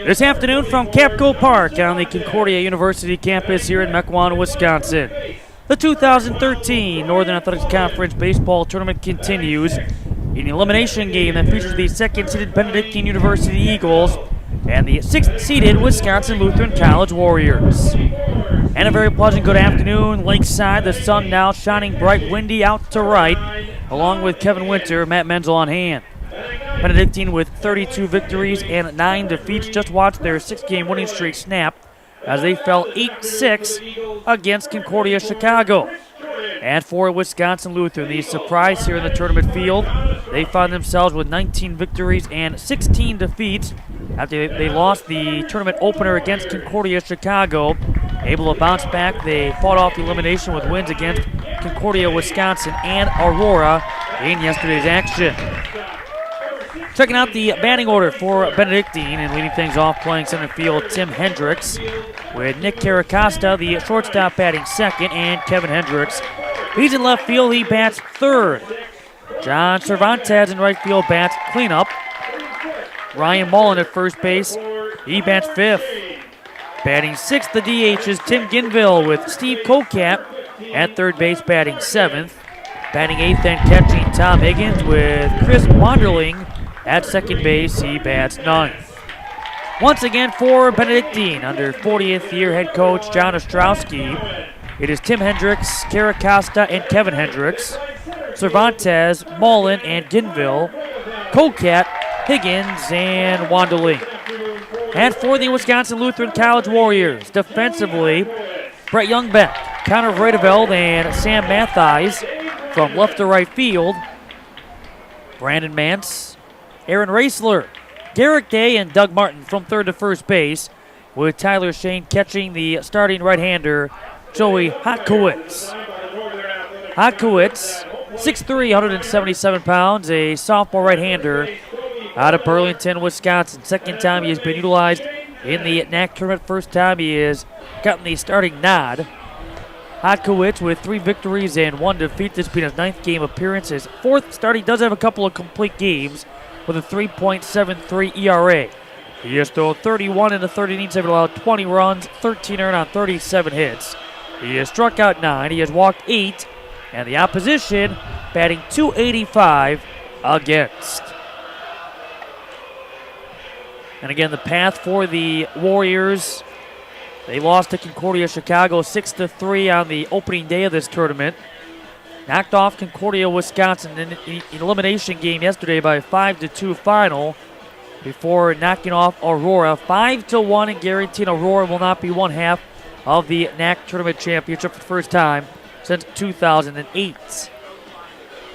This afternoon from Kapco Park on the Concordia University campus here in Mequon, Wisconsin. The 2013 Northern Athletics Conference Baseball Tournament continues in an elimination game that features the second-seeded Benedictine University Eagles and the sixth-seeded Wisconsin Lutheran College Warriors. And a very pleasant good afternoon lakeside. The sun now shining bright, windy out to right, along with Kevin Winter, Matt Menzel on hand. Benedictine with 32 victories and 9 defeats just watched their 6-game winning streak snap as they fell 8-6 against Concordia Chicago. And for Wisconsin Lutheran, the surprise here in the tournament field, they found themselves with 19 victories and 16 defeats after they lost the tournament opener against Concordia Chicago. Able to bounce back, they fought off elimination with wins against Concordia, Wisconsin, and Aurora in yesterday's action. Checking out the batting order for Benedictine and leading things off playing center field, Tim Hendricks, with Nick Caracosta, the shortstop, batting second, and Kevin Hendricks. He's in left field, he bats third. John Cervantes in right field bats cleanup. Ryan Mullen at first base, he bats fifth. Batting sixth, the DH is Tim Ginville with Steve Kocat at third base batting seventh. Batting eighth and catching Tom Higgins with Chris Wanderling at second base, he bats ninth. Once again for Benedictine, under 40th year head coach John Ostrowski, it is Tim Hendricks, Caracosta, and Kevin Hendricks, Cervantes, Mullen, and Ginville, Kocat, Higgins, and Wanderling. And for the Wisconsin Lutheran College Warriors, defensively, Brett Youngbeck, Connor Vredeveld, and Sam Mathies from left to right field, Brandon Mance, Aaron Raisler, Garrick Day, and Doug Martin from third to first base, with Tyler Shane catching the starting right-hander, Joey Hotkowitz. Hotkowitz, 6'3", 177 pounds, a sophomore right-hander out of Burlington, Wisconsin. Second time he has been utilized in the NAC tournament. First time he has gotten the starting nod. Hotkowitz with 3 victories and 1 defeat. This being his 9th game appearance. His 4th start. He does have a couple of complete games with a 3.73 ERA. He has thrown 31 in the 30 innings, have allowed 20 runs, 13 earned on 37 hits. He has struck out 9, he has walked 8, and the opposition batting .285 against. And again, the path for the Warriors, they lost to Concordia Chicago 6-3 on the opening day of this tournament. Knocked off Concordia, Wisconsin in an elimination game yesterday by a 5-2 final before knocking off Aurora 5-1 and guaranteeing Aurora will not be one half of the NAC Tournament Championship for the first time since 2008.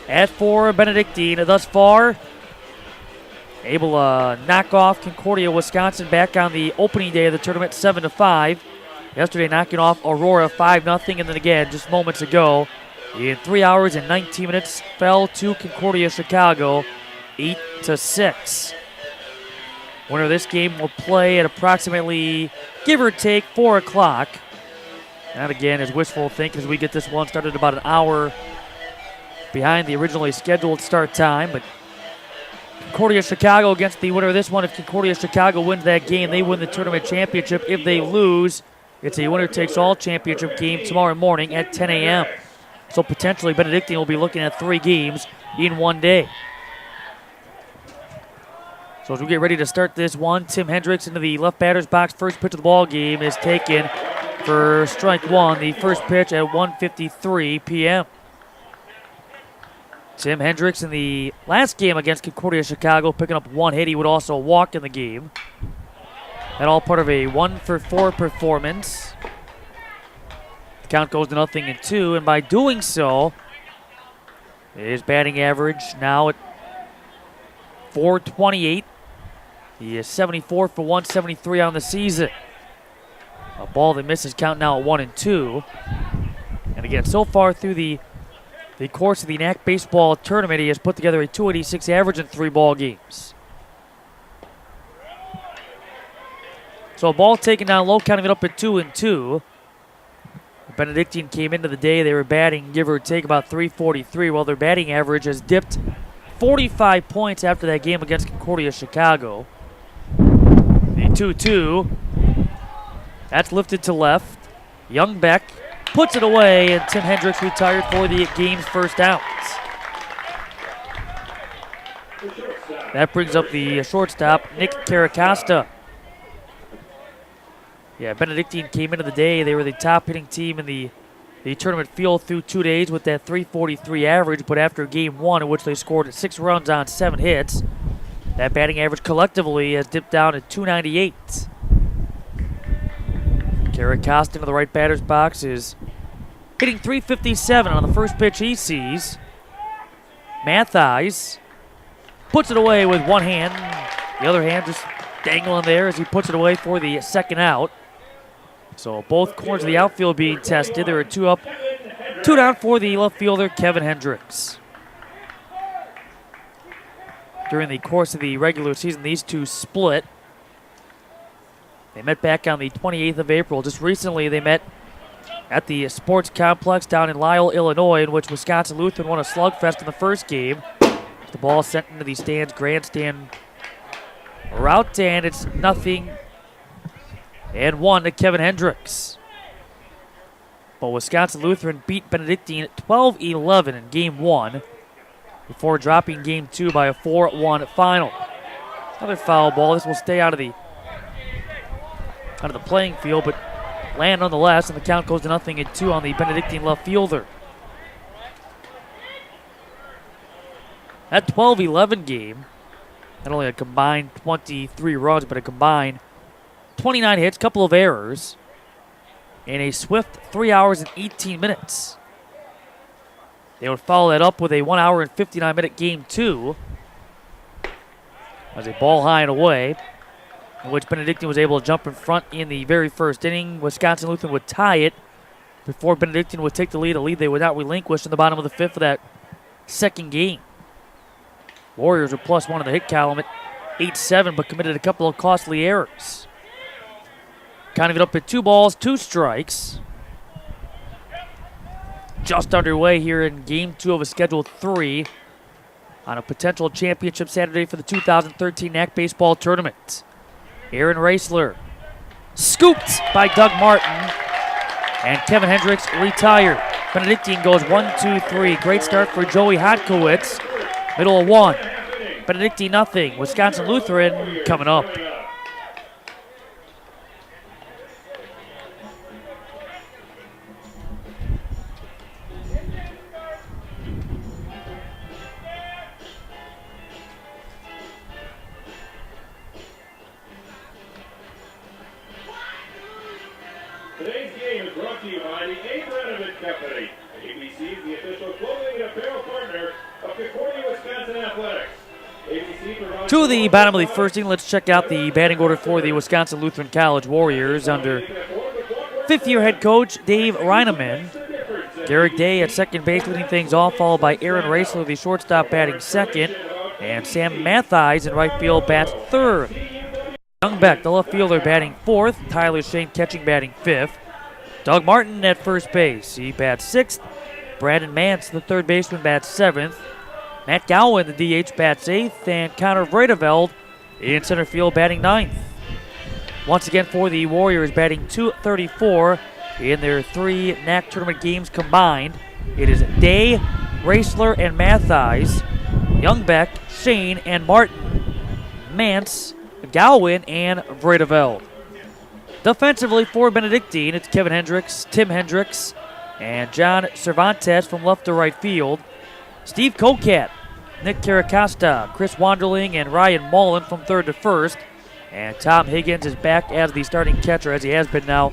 As for Benedictine, thus far, able to knock off Concordia, Wisconsin back on the opening day of the tournament 7-5. Yesterday knocking off Aurora 5-0, and then again just moments ago, in 3 hours and 19 minutes, fell to Concordia Chicago 8-6. Winner of this game will play at approximately, give or take, 4 o'clock. That again is wishful thinking as we get this one started about an hour behind the originally scheduled start time. But Concordia Chicago against the winner of this one. If Concordia Chicago wins that game, they win the tournament championship. If they lose, it's a winner-takes-all championship game tomorrow morning at 10 a.m. So potentially Benedictine will be looking at 3 games in one day. So as we get ready to start this one, Tim Hendricks into the left batter's box. First pitch of the ball game is taken for strike one. The first pitch at 1:53 p.m. Tim Hendricks in the last game against Concordia Chicago picking up 1 hit. He would also walk in the game. That all part of a 1-for-4 performance. Count goes to 0-2, and by doing so, his batting average now at .428. He is 74 for 173 on the season. A ball that misses, count now at 1-2. And again, so far through the course of the NAC baseball tournament, he has put together a .286 average in 3 ball games. So a ball taken down low, counting it up at 2-2. Benedictine came into the day, they were batting, give or take, about .343, while their batting average has dipped 45 points after that game against Concordia Chicago. The 2-2. That's lifted to left. Youngbeck puts it away, and Tim Hendricks retired for the game's first out. That brings up the shortstop, Nick Caracasta. Yeah, Benedictine came into the day. They were the top hitting team in the tournament field through 2 days with that .343 average, but after game one, in which they scored 6 runs on 7 hits, that batting average collectively has dipped down to .298. Caracasta into the right batter's box is hitting .357 on the first pitch he sees. Mathies puts it away with one hand. The other hand just dangling there as he puts it away for the second out. So both corners of the outfield being tested. There are 2 up, 2 down for the left fielder, Kevin Hendricks. During the course of the regular season, these two split. They met back on the 28th of April. Just recently, they met at the sports complex down in Lisle, Illinois, in which Wisconsin Lutheran won a slugfest in the first game. The ball sent into the stands, grandstand route, and it's 0-1 to Kevin Hendricks. But Wisconsin Lutheran beat Benedictine 12-11 in game one before dropping game two by a 4-1 final. Another foul ball. This will stay out of the playing field, but land nonetheless, and the count goes to 0-2 on the Benedictine left fielder. That 12-11 game, not only a combined 23 runs, but a combined 29 hits, couple of errors, and a swift 3 hours and 18 minutes. They would follow that up with a 1 hour and 59-minute game two as a ball high and away, in which Benedictine was able to jump in front in the very first inning. Wisconsin Lutheran would tie it before Benedictine would take the lead, a lead they would not relinquish in the bottom of the fifth of that second game. Warriors were +1 in the hit column at 8-7, but committed a couple of costly errors. Counting it up at 2 balls, 2 strikes. Just underway here in game 2 of a scheduled 3 on a potential championship Saturday for the 2013 NAC baseball tournament. Aaron Raisler scooped by Doug Martin, and Kevin Hendricks retired. Benedictine goes 1-2-3. Great start for Joey Hodkowitz. Middle of 1. Benedictine 0. Wisconsin Lutheran coming up. Today's game is brought to you by the A. Company. ABC is the official clothing and apparel partner of Concordia, Wisconsin Athletics. To the bottom of the first inning, let's check out the batting order for the Wisconsin Lutheran College Warriors under fifth-year head coach Dave Reineman. Garrick Day at second base leading things off, followed by Aaron Raisler, the shortstop, batting second, and Sam Mathies in right field bats third. Youngbeck, the left fielder, batting fourth. Tyler Shane catching, batting fifth. Doug Martin at first base. He bats sixth. Brandon Mance, the third baseman, bats seventh. Matt Gowan, the DH, bats eighth. And Connor Vredeveld in center field, batting ninth. Once again for the Warriors, batting .234 in their 3 NAC tournament games combined. It is Day, Raisler, and Mathies. Youngbeck, Shane, and Martin. Mance, Gowan, and Vredeveld. Defensively for Benedictine, it's Kevin Hendricks, Tim Hendricks, and John Cervantes from left to right field. Steve Kocat, Nick Caracasta, Chris Wanderling, and Ryan Mullen from third to first. And Tom Higgins is back as the starting catcher, as he has been now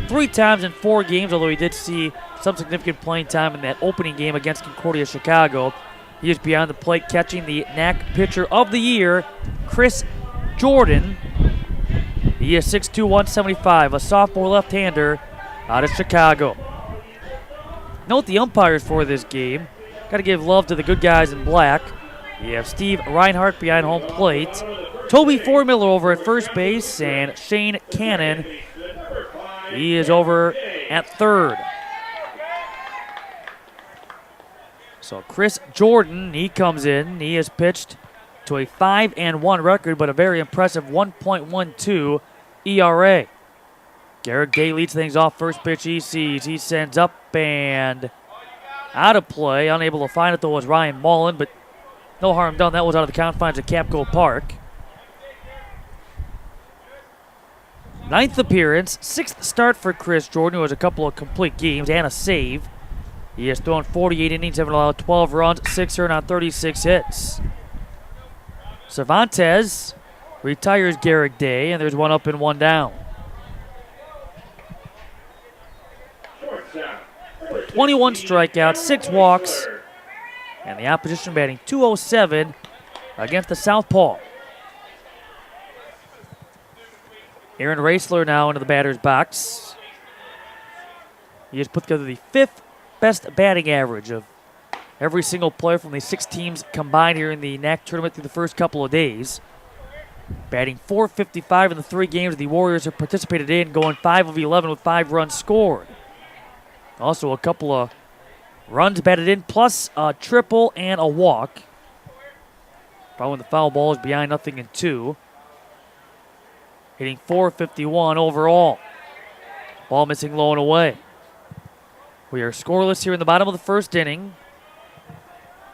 3 times in 4 games, although he did see some significant playing time in that opening game against Concordia Chicago. He is beyond the plate catching the NAC Pitcher of the Year, Chris Jordan. He is 6'2", 175, a sophomore left-hander out of Chicago. Note the umpires for this game. Got to give love to the good guys in black. You have Steve Reinhardt behind home plate, Toby Formiller over at first base, and Shane Cannon, he is over at third. So Chris Jordan, he comes in. He has pitched to a 5-1 record, but a very impressive 1.12 ERA. Garrick Day leads things off. First pitch he sees. He sends up and out of play. Unable to find it, though, was Ryan Mullen, but no harm done. That was out of the confines of Kapco Park. 9th appearance, 6th start for Chris Jordan, who has a couple of complete games and a save. He has thrown 48 innings, having allowed 12 runs, 6 earned on 36 hits. Cervantes retires Garrick Day, and there's one up and one down. 21 strikeouts, 6 walks, and the opposition batting .207 against the southpaw. Aaron Raisler now into the batter's box. He has put together the 5th best batting average of every single player from the 6 teams combined here in the NAC tournament through the first couple of days. Batting .455 in the 3 games the Warriors have participated in, going 5 of 11 with 5 runs scored. Also a couple of runs batted in, plus a triple and a walk. Probably when the foul ball is behind 0-2. Hitting .451 overall. Ball missing low and away. We are scoreless here in the bottom of the first inning.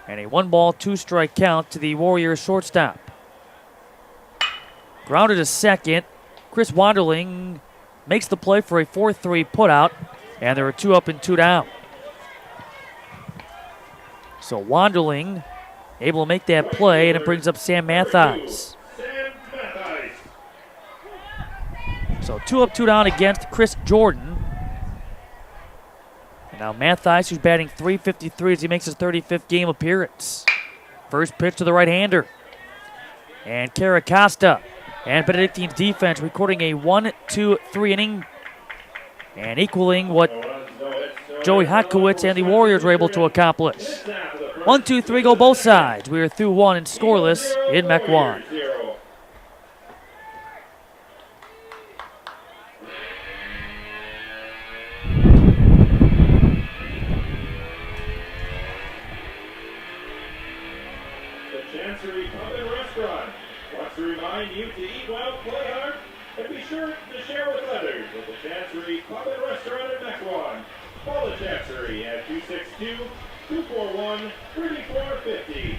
And a 1-ball, 2-strike count to the Warriors shortstop. Grounded to second. Chris Wanderling makes the play for a 4-3 putout. And there are 2 up and 2 down. So Wanderling able to make that play, and it brings up Sam Mathies. So 2 up, 2 down against Chris Jordan. And now Mathies, who's batting .353 as he makes his 35th game appearance. First pitch to the right-hander. And Caracosta and Benedictine's defense recording a 1-2-3 inning and equaling what Joey Hotkowitz and the Warriors were able to accomplish. 1-2-3 go both sides. We are through 1 and scoreless in Mequon. Wants to remind you to eat well, play hard, and be sure to share with others at the Chancery Pub and Restaurant in Mequon. Call the Chancery at 262-241-3450.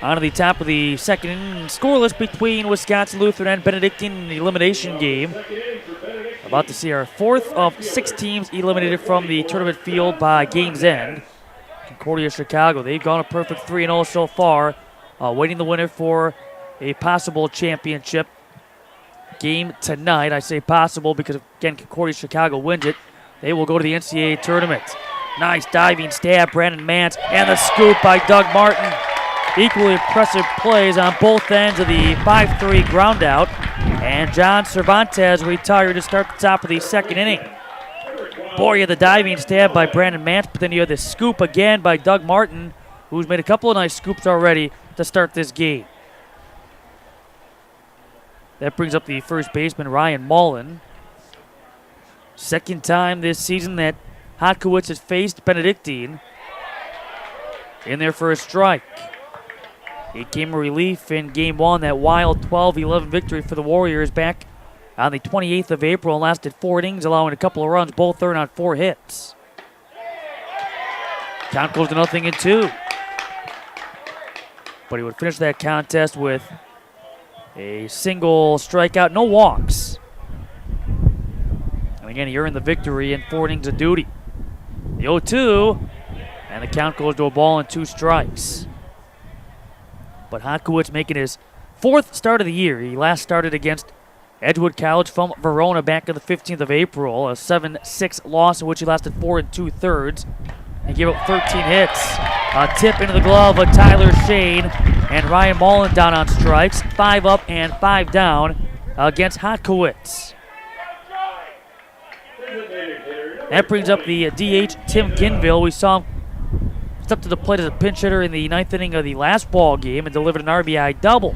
On to the top of the second inning, scoreless between Wisconsin Lutheran and Benedictine in the elimination game. About to see our 4th of 6 teams eliminated from the tournament field by game's end. Concordia Chicago, they've gone a perfect 3-0 so far, waiting the winner for a possible championship game tonight. I say possible because, again, Concordia Chicago wins it. They will go to the NCAA tournament. Nice diving stab, Brandon Mance, and the scoop by Doug Martin. Equally impressive plays on both ends of the 5-3 ground out. And John Cervantes retired to start the top of the second inning. Boy, you had the diving stab by Brandon Mance, but then you had the scoop again by Doug Martin, who's made a couple of nice scoops already to start this game. That brings up the first baseman, Ryan Mullen. Second time this season that Hotkowitz has faced Benedictine in their first strike. It came a relief in Game 1, that wild 12-11 victory for the Warriors back on the 28th of April and lasted 4 innings, allowing a couple of runs, both earned on 4 hits. Count goes to 0-2. But he would finish that contest with a single strikeout, no walks. And again, he earned the victory in 4 innings of duty. The 0-2, and the count goes to a ball and 2 strikes. But Hotkowitz making his fourth start of the year. He last started against Edgewood College from Verona back on the 15th of April, a 7-6 loss in which he lasted 4 2/3 and gave up 13 hits. A tip into the glove of Tyler Shane and Ryan Mullen down on strikes. 5 up and 5 down against Hotkowitz. That brings up the DH, Tim Ginville. We saw him step to the plate as a pinch hitter in the 9th inning of the last ball game and delivered an RBI double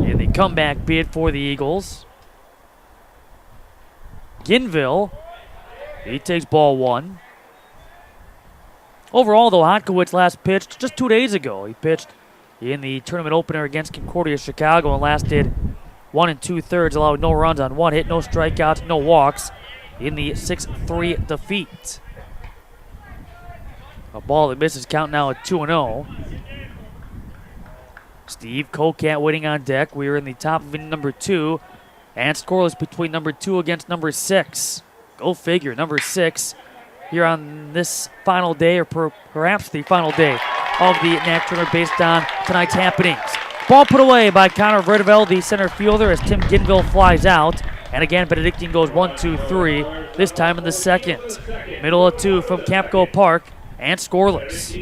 in the comeback bid for the Eagles. Ginville, he takes ball 1. Overall, though, Hotkowitz last pitched just 2 days ago. He pitched in the tournament opener against Concordia Chicago and lasted 1 2/3, allowed no runs on 1 hit, no strikeouts, no walks in the 6-3 defeat. A ball that misses, count now at 2-0. Steve Kocat waiting on deck. We are in the top of inning number 2 and scoreless between number 2 against number 6. Go figure, number 6 here on this final day, or perhaps the final day of the NAC tournament based on tonight's happenings. Ball put away by Connor Verdeveld, the center fielder, as Tim Ginville flies out. And again, Benedictine goes 1, 2, 3, this time in the second. Middle of 2 from Kapco Park and scoreless.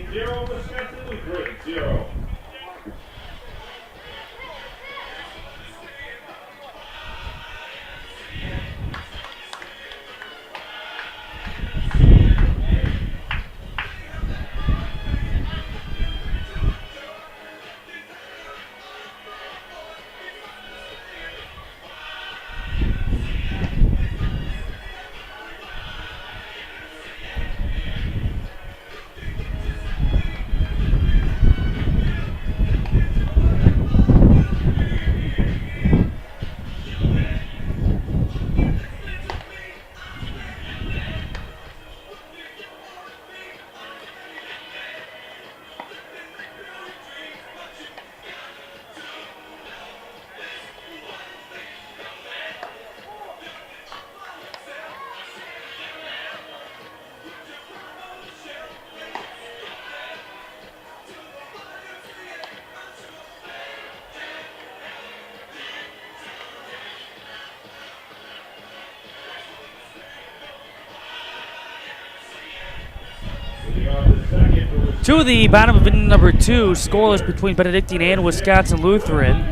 To the bottom of inning number 2, scoreless between Benedictine and Wisconsin Lutheran.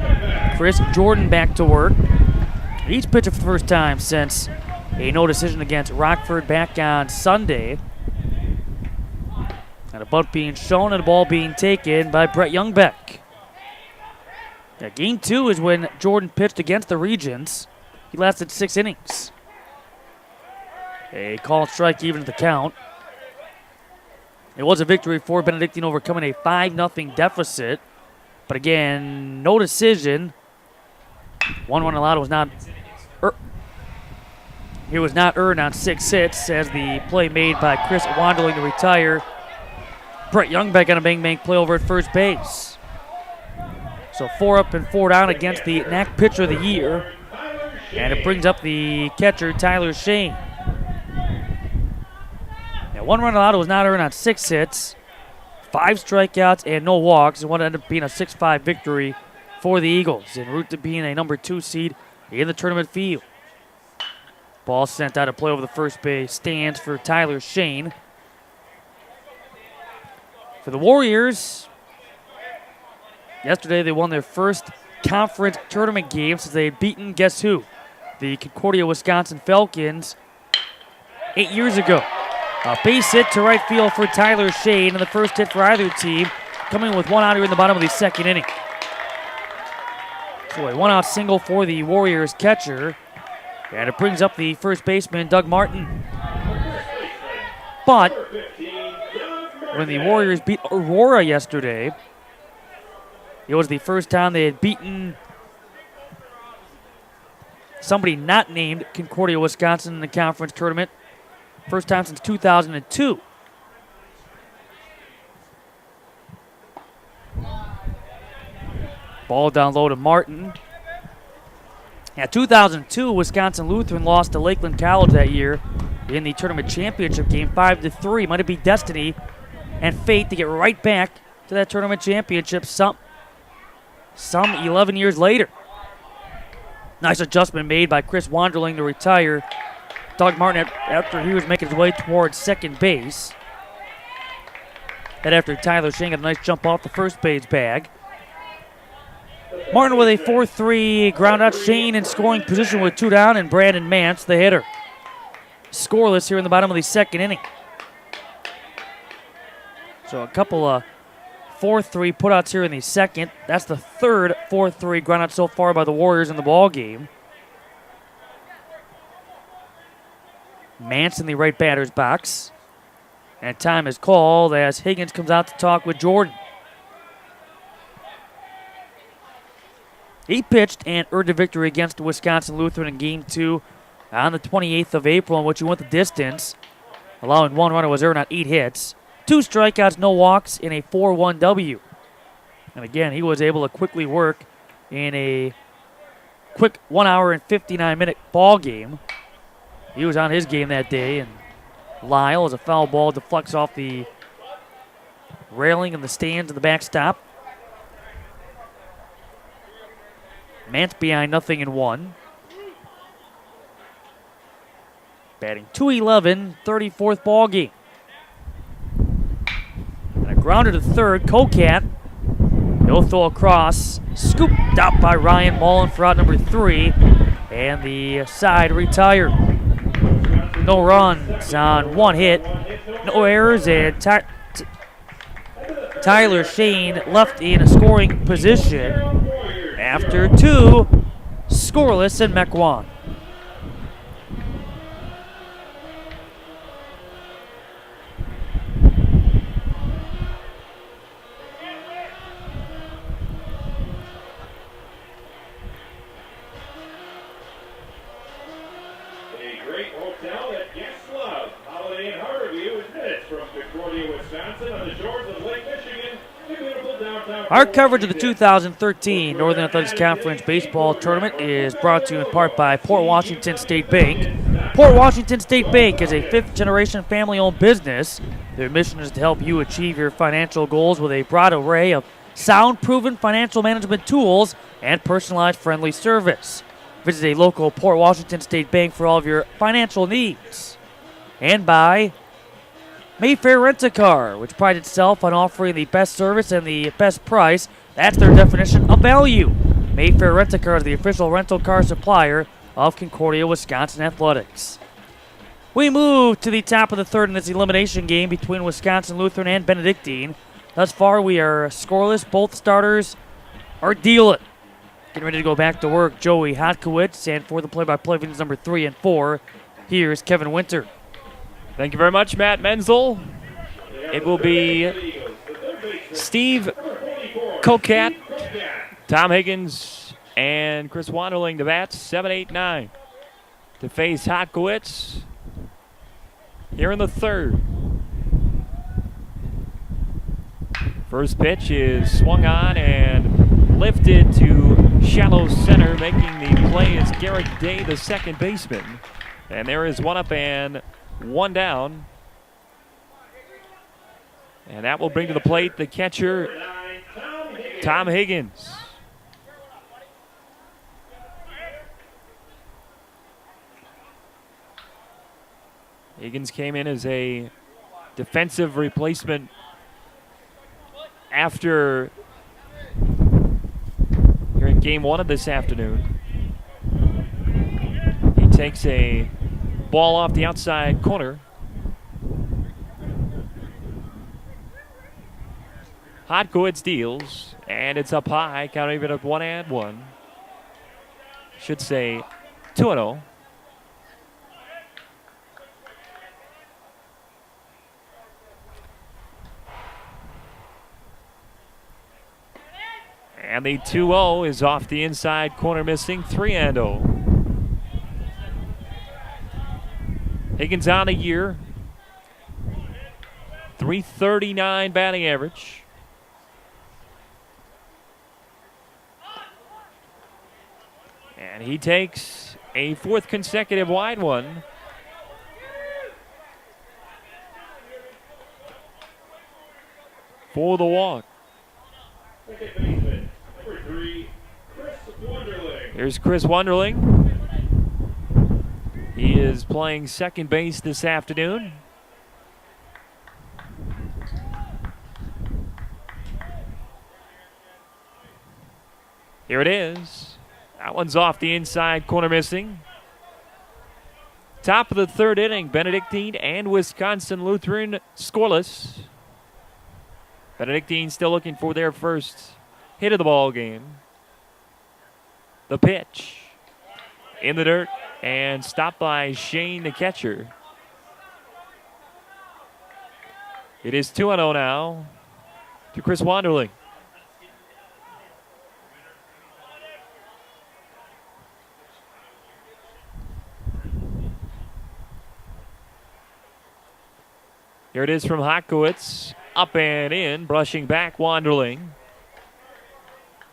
Chris Jordan back to work. Each pitcher for the first time since a no decision against Rockford back on Sunday. And a bunt being shown and a ball being taken by Brett Youngbeck. Yeah, game 2 is when Jordan pitched against the Regents. He lasted 6 innings. A call and strike even at the count. It was a victory for Benedictine, overcoming a 5-0 deficit. But again, no decision. 1 run allowed was not he was not earned on 6 hits as the play made by Chris Wanderling to retire Brett Youngbeck on a bang-bang play over at first base. So 4 up and 4 down against the NAC pitcher of the year. And it brings up the catcher, Tyler Shane. 1 run allowed was not earned on 6 hits, 5 strikeouts, and no walks. It would end up being a 6-5 victory for the Eagles, en route to being a number 2 seed in the tournament field. Ball sent out of play over the first base stands for Tyler Shane. For the Warriors, yesterday they won their first conference tournament game since they had beaten, guess who? The Concordia, Wisconsin Falcons 8 years ago. A base hit to right field for Tyler Shane, and the first hit for either team, coming with 1 out here in the bottom of the second inning. So a 1-out single for the Warriors catcher, and it brings up the first baseman, Doug Martin. But when the Warriors beat Aurora yesterday, it was the first time they had beaten somebody not named Concordia, Wisconsin in the conference tournament. First time since 2002. Ball down low to Martin. Yeah, 2002, Wisconsin Lutheran lost to Lakeland College that year in the tournament championship game, 5-3. Might it be destiny and fate to get right back to that tournament championship? some 11 years later. Nice adjustment made by Chris Wanderling to retire Doug Martin after he was making his way towards second base. That after Tyler Shane got a nice jump off the first base bag. Martin with a 4-3 ground out. Shane in scoring position with 2 down, and Brandon Mance, the hitter. Scoreless here in the bottom of the second inning. So a couple of 4-3 putouts here in the second. That's the third 4-3 ground out so far by the Warriors in the ball game. Mance in the right batter's box. And time is called as Higgins comes out to talk with Jordan. He pitched and earned a victory against Wisconsin Lutheran in Game 2 on the 28th of April, in which he went the distance, allowing 1 runner was earned on 8 hits, 2 strikeouts, no walks in a 4-1 W. And again, he was able to quickly work in a quick 1 hour and 59-minute ball game. He was on his game that day, and Lyle, as a foul ball deflects off the railing in the stands in the backstop. Mance behind 0-1. Batting .211, 34th ball game. And a grounder to third. Kocat. He'll throw across. Scooped out by Ryan Mullen for out number 3. And the side retired. No runs on 1 hit. No errors. And Tyler Shane left in a scoring position after 2 scoreless in Mequon. A great hotel that guests love. Holiday Inn Harborview is minutes from Concordia, Wisconsin, on the shores of Lake Michigan. The beautiful downtown. Our coverage of the 2013 Northern Athletics Conference Baseball Tournament is brought to you in part by Port Washington State Bank. Port Washington State Bank is a 5th-generation family-owned business. Their mission is to help you achieve your financial goals with a broad array of sound, proven financial management tools and personalized, friendly service. Visit a local Port Washington State Bank for all of your financial needs. And by Mayfair Rent-A-Car, which prides itself on offering the best service and the best price. That's their definition of value. Mayfair Rent-A-Car is the official rental car supplier of Concordia, Wisconsin Athletics. We move to the top of the third in this elimination game between Wisconsin Lutheran and Benedictine. Thus far, we are scoreless. Both starters are dealing. Getting ready to go back to work, Joey Hotkowitz, and for the play-by-play of innings number 3 and 4, here's Kevin Winter. Thank you very much, Matt Menzel. It will be Steve Kocat, Tom Higgins, and Chris Wanderling to bat, 7, 8, 9. To face Hotkowitz here in the third. First pitch is swung on and lifted to shallow center, making the play is Garrett Day, the second baseman. And there is 1 up and 1 down. And that will bring to the plate the catcher, Tom Higgins. Higgins came in as a defensive replacement after here in game 1 of this afternoon. He takes a ball off the outside corner. Hotkowitz deals, and it's up high, counting it up 1-1. Should say 2-0. And the 2-0 is off the inside corner, missing 3-0. Higgins on a year, .339 batting average. And he takes a 4th consecutive wide one. For the walk. Second baseman, number 3, Here's Chris Wonderling. He is playing second base this afternoon. Here it is. That one's off the inside corner, missing. Top of the third inning, Benedictine and Wisconsin Lutheran scoreless. Benedictine still looking for their first hit of the ball game. The pitch in the dirt and stopped by Shane, the catcher. It is 2-0 now to Chris Wanderling. Here it is from Hotkowitz. Up and in, brushing back Wanderling.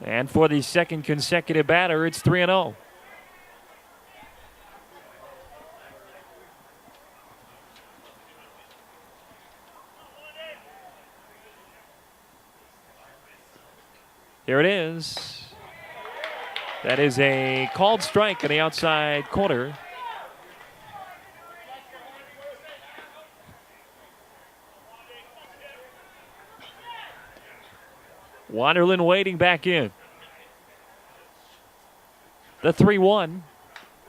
And for the second consecutive batter, it's 3-0. Here it is. That is a called strike on the outside corner. Wanderlin waiting back in. The 3-1.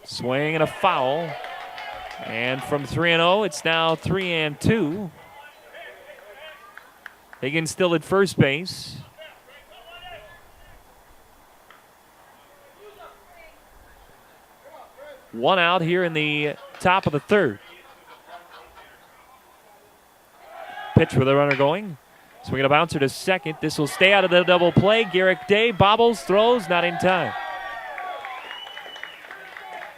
Swing and a foul. And from 3-0, it's now 3-2. Higgins still at first base. One out here in the top of the third. Pitch with a runner going. Swinging a bouncer to second. This will stay out of the double play. Garrick Day bobbles, throws, not in time.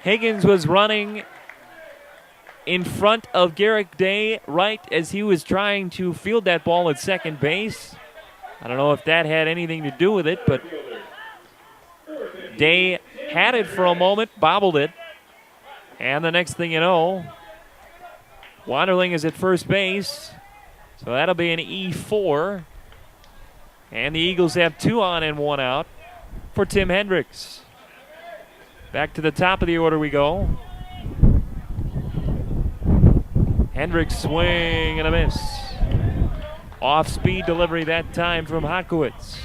Higgins was running in front of Garrick Day right as he was trying to field that ball at second base. I don't know if that had anything to do with it, but Day had it for a moment, bobbled it. And the next thing you know, Wanderling is at first base. So that'll be an E4. And the Eagles have 2 on and 1 out for Tim Hendricks. Back to the top of the order we go. Hendricks swing and a miss. Off-speed delivery that time from Hotkowitz.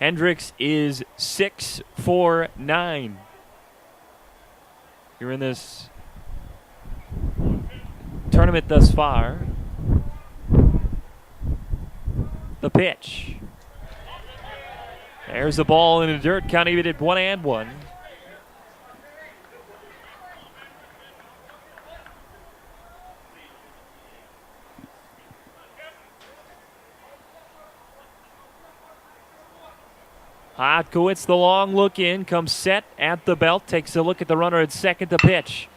Hendricks is 6 for 9. Here in this tournament thus far. The pitch. There's the ball in the dirt. County did 1-1. Hotkowitz, the long look in, comes set at the belt, takes a look at the runner at second, the pitch.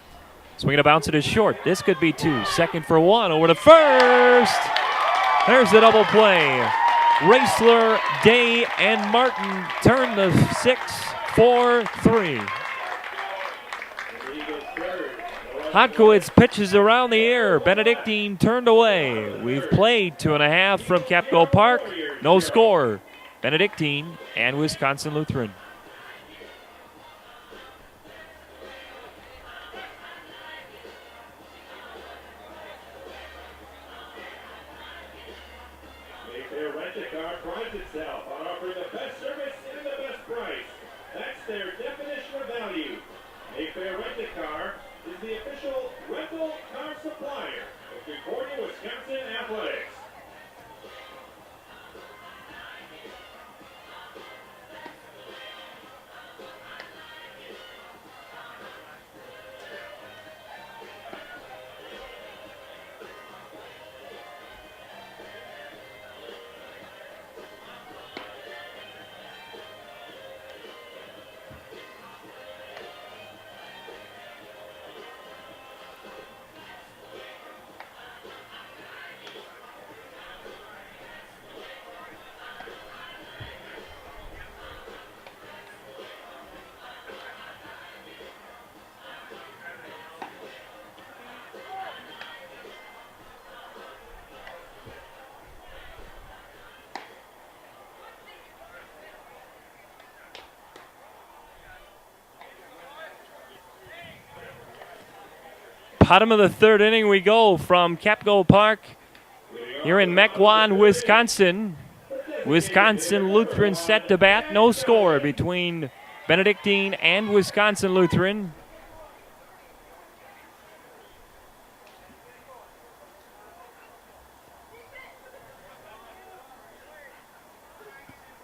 Swinging a bounce it is short. This could be 2. Second for 1, over to first. There's the double play. Raisler, Day, and Martin turn the 6-4-3. Hotkowitz pitches around the air. Benedictine turned away. We've played 2.5 from Kapco Park. No score. Benedictine and Wisconsin Lutheran. Mayfair Rent-A-Car prides itself on offering the best service and the best price. That's their definition of value. Mayfair Rent-A-Car is the official rental car supplier of Concordia, Wisconsin Athletics. Bottom of the third inning we go from Kapco Park here in Mequon, Wisconsin. Wisconsin Lutheran set to bat. No score between Benedictine and Wisconsin Lutheran.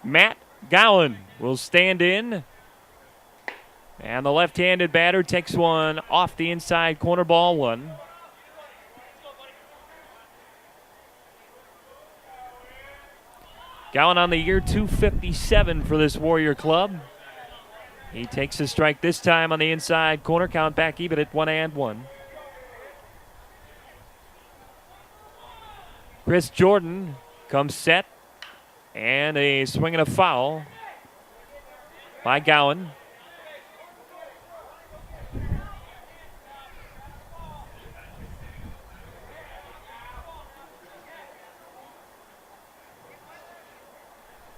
Matt Gowan will stand in. And the left-handed batter takes one off the inside corner, ball one. Gowan on the year, 257 for this Warrior club. He takes a strike this time on the inside corner, count back even at 1-1. Chris Jordan comes set, and a swing and a foul by Gowan.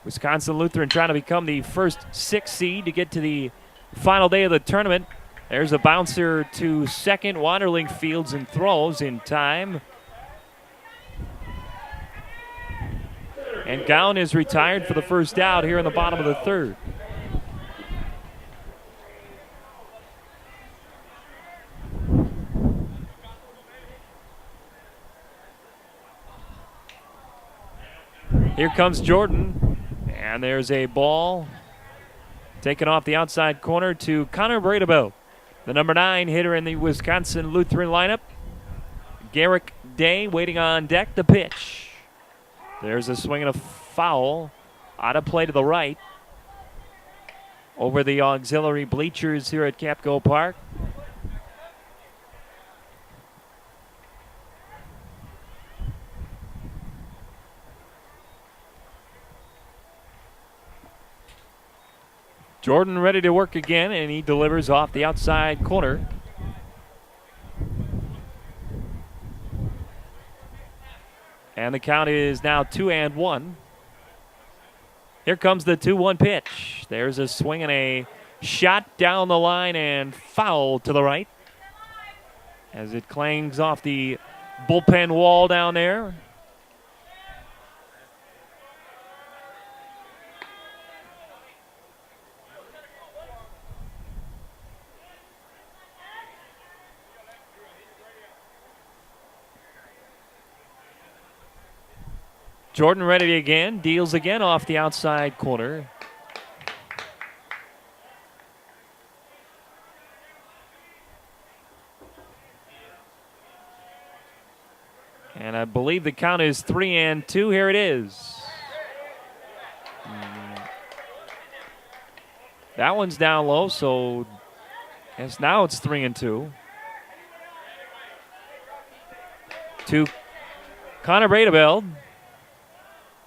Wisconsin Lutheran trying to become the first 6 seed to get to the final day of the tournament. There's a bouncer to second. Wanderling fields and throws in time. And Gowan is retired for the first out here in the bottom of the third. Here comes Jordan. And there's a ball taken off the outside corner to Connor Bradabell, the number 9 hitter in the Wisconsin Lutheran lineup. Garrick Day waiting on deck to pitch. There's a swing and a foul out of play to the right over the auxiliary bleachers here at Kapco Park. Jordan ready to work again, and he delivers off the outside corner. And the count is now 2-1. Here comes the 2-1 pitch. There's a swing and a shot down the line and foul to the right as it clangs off the bullpen wall down there. Jordan ready again, deals again off the outside corner. And I believe the count is 3-2. Here it is. That one's down low, so yes, now it's 3-2. To Connor Bradabell.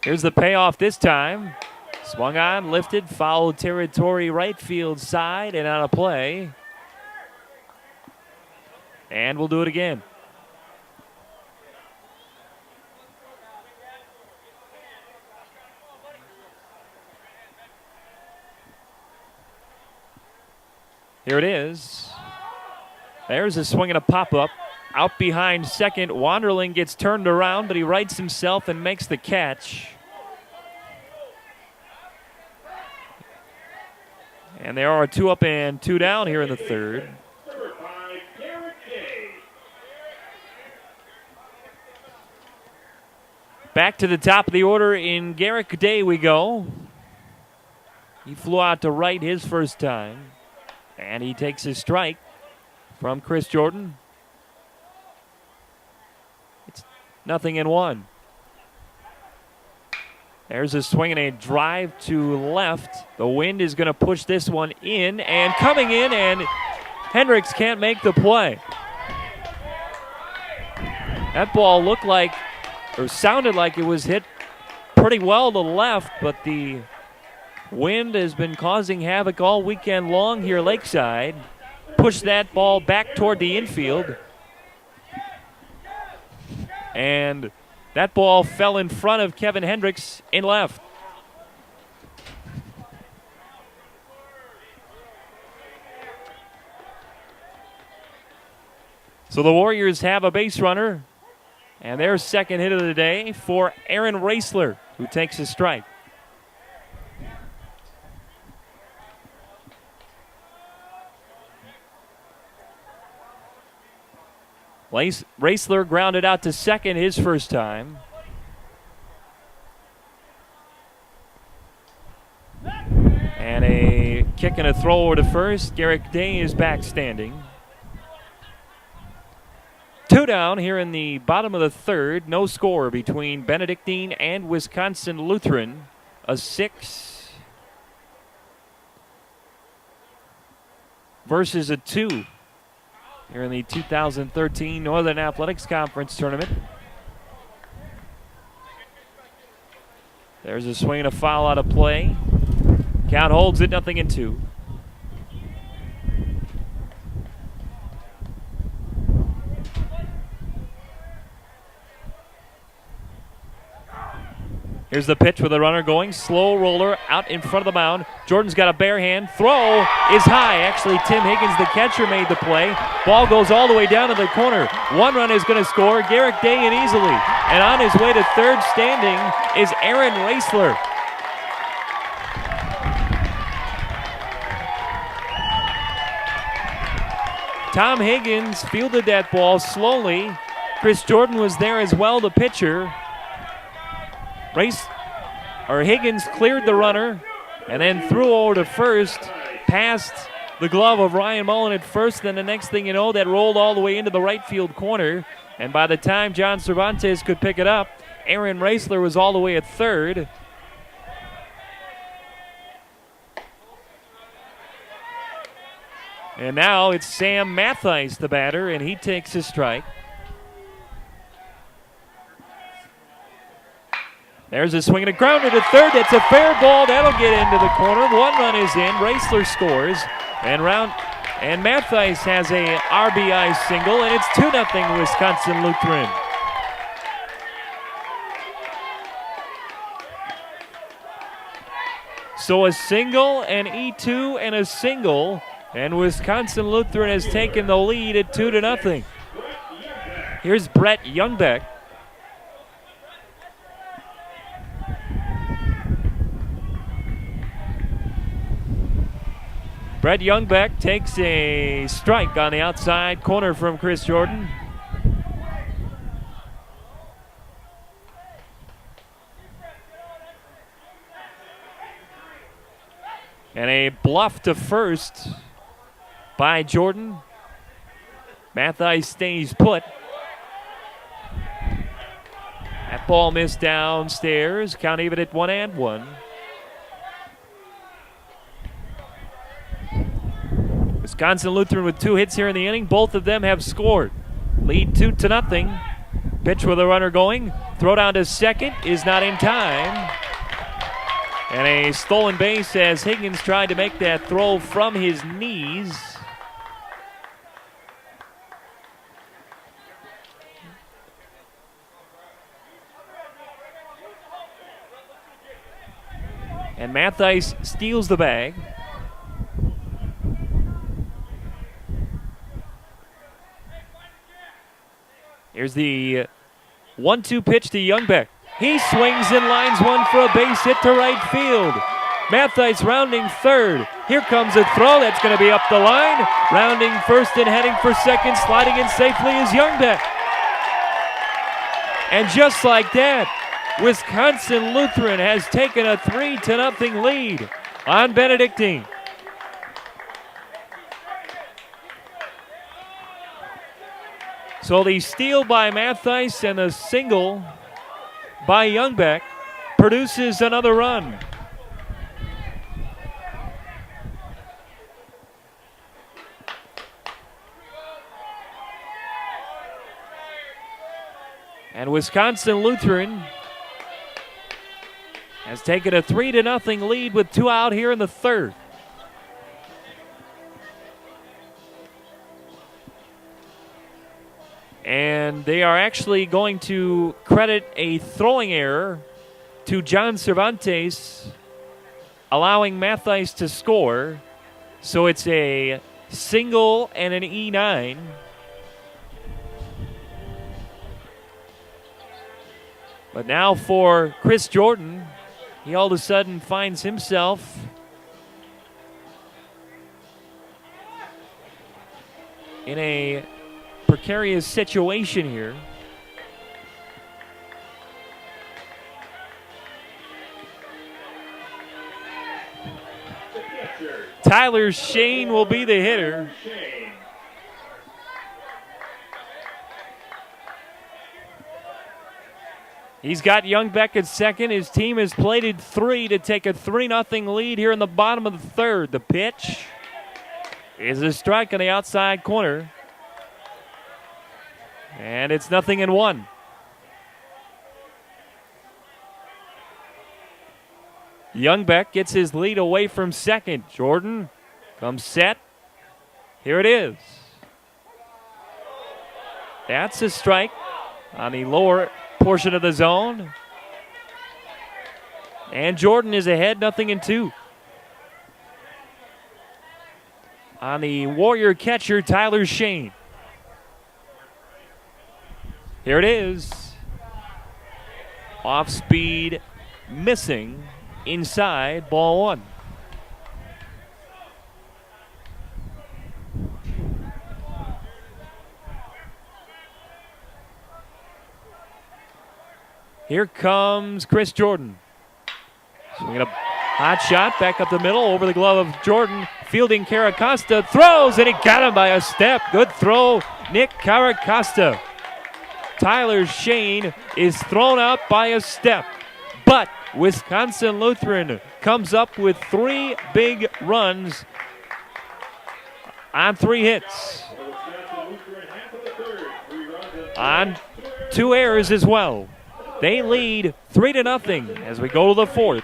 Here's the payoff this time. Swung on, lifted, foul territory right field side and out of play. And we'll do it again. Here it is. There's a swing and a pop-up. Out behind second, Wanderling gets turned around, but he rights himself and makes the catch. And there are 2 up and 2 down here in the third. Number 5, Garrick Day. Back to the top of the order in Garrick Day we go. He flew out to right his first time. And he takes his strike from Chris Jordan. It's 0-1. There's a swing and a drive to left. The wind is going to push this one in, and coming in, and Hendricks can't make the play. That ball looked like, or sounded like it was hit pretty well to the left, but the wind has been causing havoc all weekend long here lakeside. Pushed that ball back toward the infield. And that ball fell in front of Kevin Hendricks in left. So the Warriors have a base runner, and their second hit of the day for Aaron Raisler, who takes his strike. Raisler grounded out to second his first time. And a kick and a throw over to first. Garrick Day is back standing. 2 down here in the bottom of the third. No score between Benedictine and Wisconsin Lutheran. A 6 versus a 2 here in the 2013 Northern Athletics Conference Tournament. There's a swing and a foul out of play. Count holds it 0-2. Here's the pitch with the runner going. Slow roller out in front of the mound. Jordan's got a bare hand. Throw is high. Actually, Tim Higgins, the catcher, made the play. Ball goes all the way down to the corner. 1 run is going to score. Garrick Day and easily. And on his way to third standing is Aaron Raisler. Tom Higgins fielded that ball slowly. Chris Jordan was there as well, the pitcher. Higgins cleared the runner and then threw over to first, past the glove of Ryan Mullen at first. Then the next thing you know, that rolled all the way into the right field corner. And by the time John Cervantes could pick it up, Aaron Raisler was all the way at third. And now it's Sam Mattheis, the batter, and he takes his strike. There's a swing and a grounder to third. That's a fair ball. That'll get into the corner. 1 run is in. Raisler scores. And Mattheis has a RBI single, and it's 2-0 Wisconsin Lutheran. So a single, an E2, and a single. And Wisconsin Lutheran has taken the lead at 2-0. Here's Brett Youngbeck. Brett Youngbeck takes a strike on the outside corner from Chris Jordan. And a bluff to first by Jordan. Mattheis stays put. That ball missed downstairs. Count even at 1-1. Wisconsin Lutheran with 2 hits here in the inning. Both of them have scored. Lead 2-0. Pitch with a runner going. Throw down to second is not in time. And a stolen base as Higgins tried to make that throw from his knees. And Mattheis steals the bag. Here's the 1-2 pitch to Youngbeck. He swings and lines one for a base hit to right field. Mattheis rounding third. Here comes a throw that's going to be up the line. Rounding first and heading for second, sliding in safely is Youngbeck. And just like that, Wisconsin Lutheran has taken a 3-0 lead on Benedictine. So the steal by Mattheis and the single by Youngbeck produces another run. And Wisconsin Lutheran has taken a 3-0 lead with 2 out here in the third. And they are actually going to credit a throwing error to John Cervantes, allowing Mattheis to score. So it's a single and an E9. But now for Chris Jordan, he all of a sudden finds himself in a precarious situation here. Tyler Shane will be the hitter. He's got Youngbeck at second. His team has plated 3 to take a 3-0 lead here in the bottom of the third. The pitch is a strike on the outside corner. And it's 0-1. Youngbeck gets his lead away from second. Jordan comes set. Here it is. That's a strike on the lower portion of the zone. And Jordan is ahead, 0-2. On the Warrior catcher, Tyler Shane. Here it is. Off speed, missing. Inside, ball 1. Here comes Chris Jordan. Swinging a hot shot back up the middle over the glove of Jordan. Fielding Caracosta, throws, and he got him by a step. Good throw, Nick Caracosta. Tyler Shane is thrown out by a step. But Wisconsin Lutheran comes up with 3 big runs on 3 hits. On 2 errors as well. They lead 3-0 as we go to the 4th.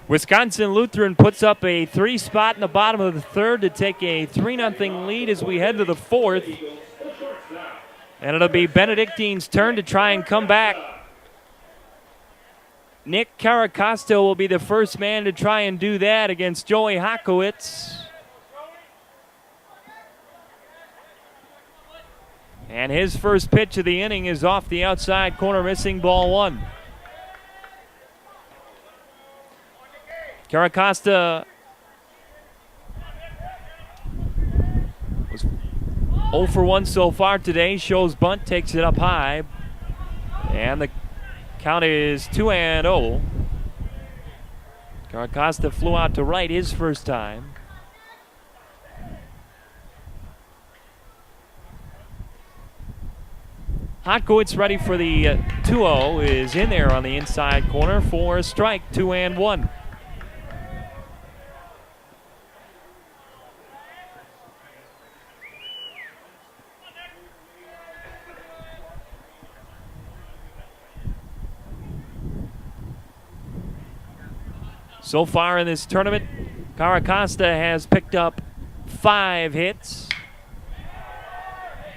Wisconsin Lutheran puts up a 3 spot in the bottom of the 3rd to take a 3-0 lead as we head to the 4th. And it'll be Benedictine's turn to try and come back. Nick Caracosta will be the first man to try and do that against Joey Hakowitz. And his first pitch of the inning is off the outside corner, missing ball 1. Caracosta was 0 for 1 so far today. Shows bunt, takes it up high. And the count is 2-0. Caracosta flew out to right his first time. Hotkowitz ready for the 2-0 is in there on the inside corner for a strike, 2-1. So far in this tournament, Caracosta has picked up 5 hits.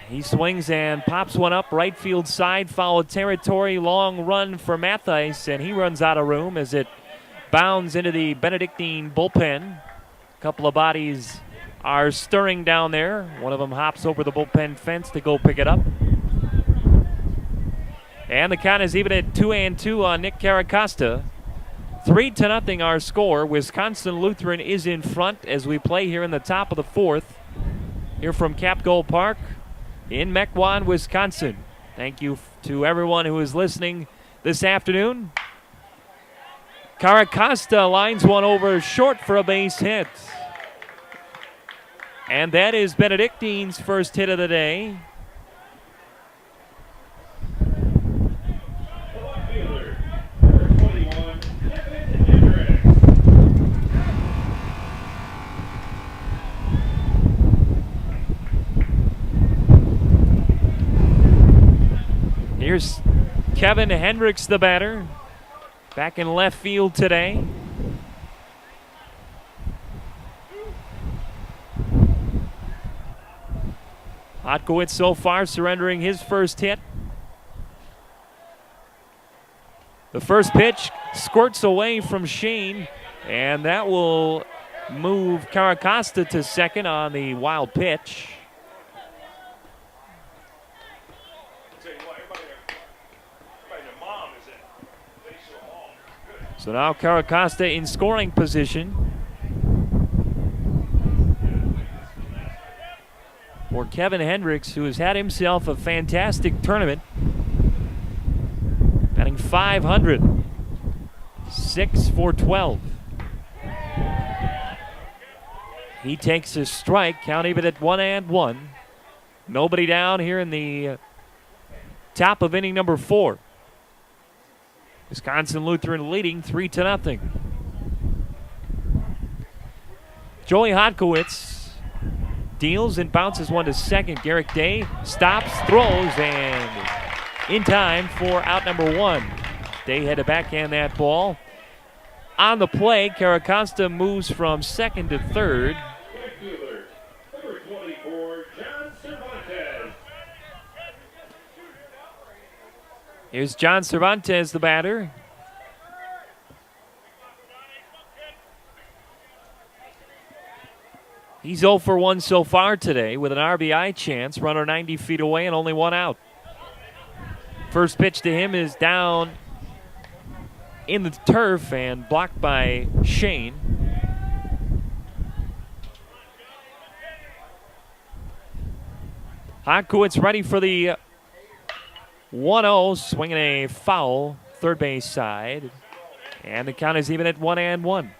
He swings and pops one up right field side, foul territory, long run for Mathias, and he runs out of room as it bounds into the Benedictine bullpen. A couple of bodies are stirring down there. One of them hops over the bullpen fence to go pick it up. And the count is even at 2-2 on Nick Caracosta. 3-0 our score. Wisconsin Lutheran is in front as we play here in the top of the fourth. Here from Kapco Park in Mequon, Wisconsin. Thank you to everyone who is listening this afternoon. Caracosta lines one over short for a base hit. And that is Benedictine's first hit of the day. Here's Kevin Hendricks, the batter, back in left field today. Hotkowitz so far surrendering his first hit. The first pitch squirts away from Shane, and that will move Caracosta to second on the wild pitch. So now Caracosta in scoring position for Kevin Hendricks, who has had himself a fantastic tournament. Batting .500, 6 for 12. He takes a strike, count even at 1-1. Nobody down here in the top of inning number 4. Wisconsin Lutheran leading 3-0. Joey Hotkowitz deals and bounces one to second. Garrick Day stops, throws, and in time for out number 1. Day had to backhand that ball. On the play, Caracosta moves from second to third. Number 24, John Cervantes. Here's John Cervantes, the batter. He's 0 for 1 so far today with an RBI chance, runner 90 feet away and only one out. First pitch to him is down in the turf and blocked by Shane. Hotkowitz ready for the 1-0, swinging a foul, third base side. And the count is even at 1-1.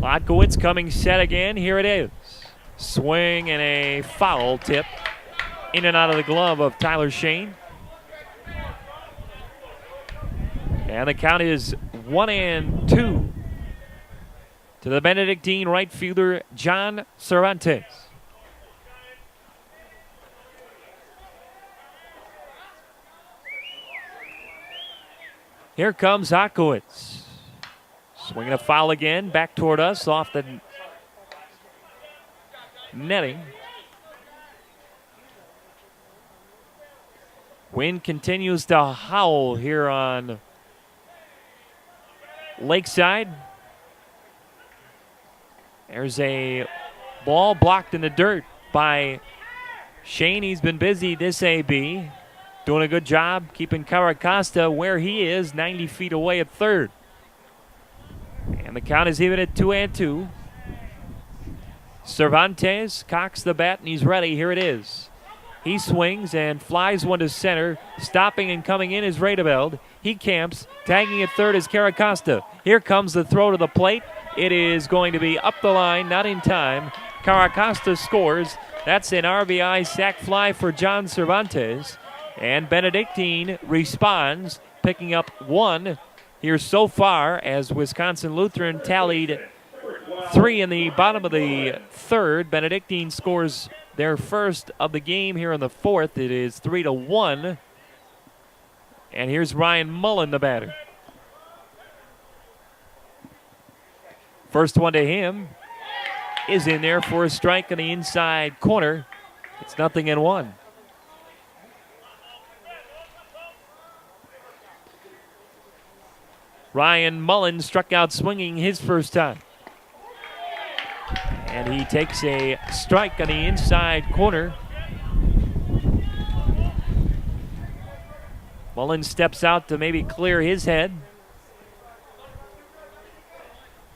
Hotkowitz coming set again. Here it is. Swing and a foul tip in and out of the glove of Tyler Shane. And the count is 1-2 to the Benedictine right fielder, John Cervantes. Here comes Hotkowitz. Swinging a foul again, back toward us, off the netting. Wind continues to howl here on Lakeside. There's a ball blocked in the dirt by Shane. He's been busy this AB, doing a good job keeping Caracosta where he is, 90 feet away at third. And the count is even at 2-2. Cervantes cocks the bat and he's ready. Here it is. He swings and flies one to center. Stopping and coming in is Radeveld. He camps. Tagging at third is Caracosta. Here comes the throw to the plate. It is going to be up the line, not in time. Caracosta scores. That's an RBI sac fly for John Cervantes. And Benedictine responds, picking up 1 here so far as Wisconsin Lutheran tallied 3 in the bottom of the third. Benedictine scores their first of the game here in the fourth. It is 3-1. And here's Ryan Mullen, the batter. First one to him is in there for a strike in the inside corner. It's 0-1. Ryan Mullen struck out swinging his first time. And he takes a strike on the inside corner. Mullen steps out to maybe clear his head.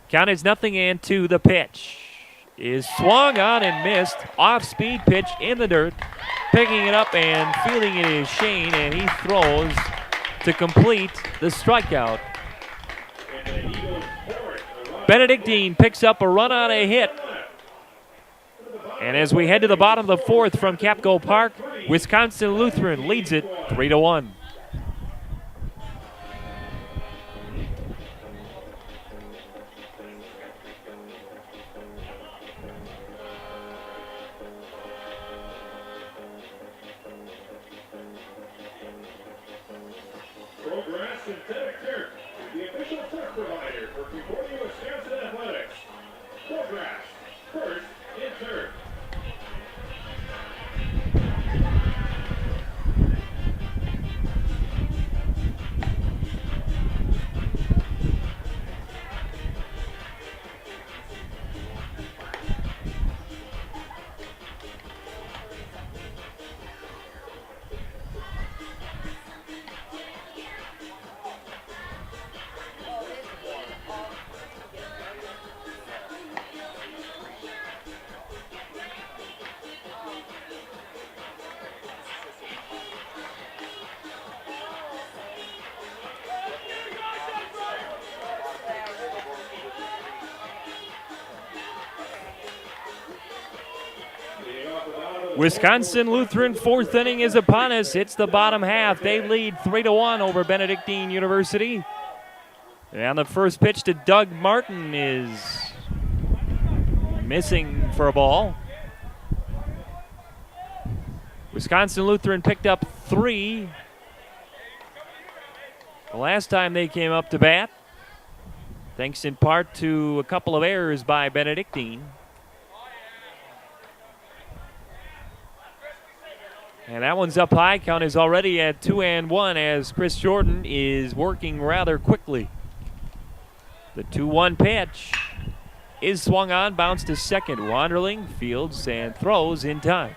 Count is 0-2. The pitch is swung on and missed. Off-speed pitch in the dirt. Picking it up and fielding it is Shane, and he throws to complete the strikeout. Benedictine picks up a run on a hit. And as we head to the bottom of the fourth from Kapco Park, Wisconsin Lutheran leads it 3-1. Progress Synthetic Turf, the official turf provider for Concordia, Wisconsin athletics. Progress, first in turf. Wisconsin Lutheran fourth inning is upon us. It's the bottom half. They lead 3-1 over Benedictine University. And the first pitch to Doug Martin is missing for a ball. Wisconsin Lutheran picked up 3 the last time they came up to bat, thanks in part to a couple of errors by Benedictine. And that one's up high. Count is already at 2-1 as Chris Jordan is working rather quickly. The 2-1 pitch is swung on, bounced to second. Wanderling fields and throws in time.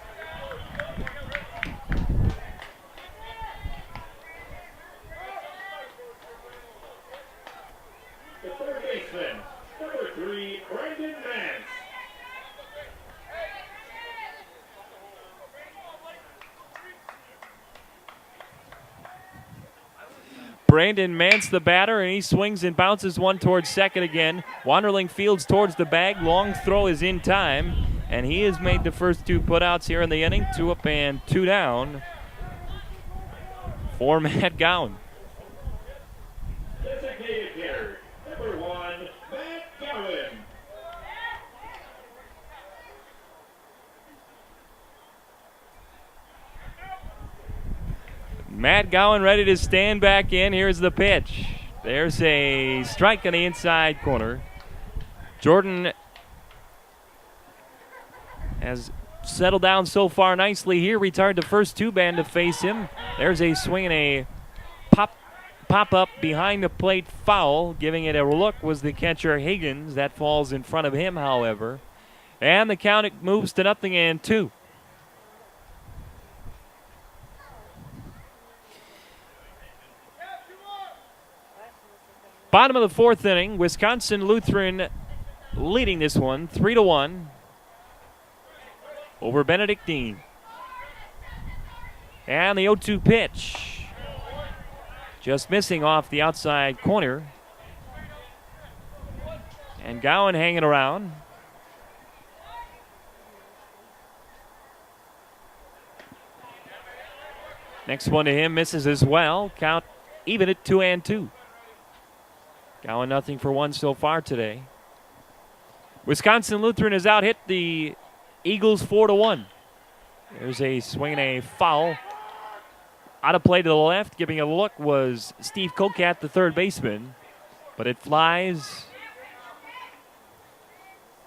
The third baseman, number 3, Brandon Mance. Brandon Mance, the batter, and he swings and bounces one towards second again. Wanderling fields towards the bag. Long throw is in time, and he has made the first 2 putouts here in the inning. 2 up and 2 down for Matt Gowan. Designated hitter, number 1, Matt Gowan. Matt Gowan ready to stand back in. Here's the pitch. There's a strike on the inside corner. Jordan has settled down so far nicely here. Retired the first 2 man to face him. There's a swing and a pop up behind the plate foul. Giving it a look was the catcher Higgins. That falls in front of him, however. And the count moves to 0-2. Bottom of the fourth inning, Wisconsin Lutheran leading this one 3-1 over Benedictine. And the 0-2 pitch, just missing off the outside corner. And Gowan hanging around. Next one to him misses as well. Count even at 2-2. Gowan 0-for-1 so far today. Wisconsin Lutheran has out hit the Eagles 4-1. There's a swing and a foul. Out of play to the left, giving a look was Steve Kokat, the third baseman. But it flies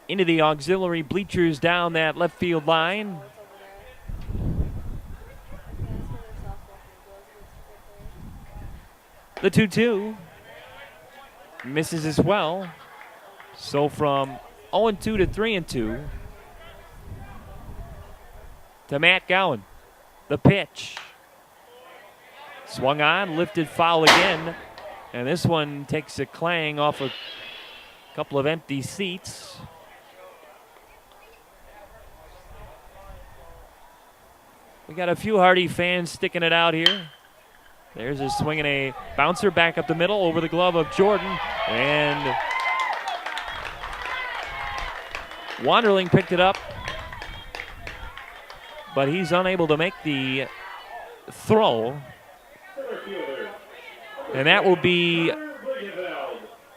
into the auxiliary bleachers down that left field line. The 2-2. misses as well. So from 0-2 to 3-2 to Matt Gowan. The pitch. Swung on, lifted foul again. And this one takes a clang off a couple of empty seats. We got a few Hardy fans sticking it out here. There's a swinging a bouncer back up the middle over the glove of Jordan. And Wanderling picked it up, but he's unable to make the throw. And that will be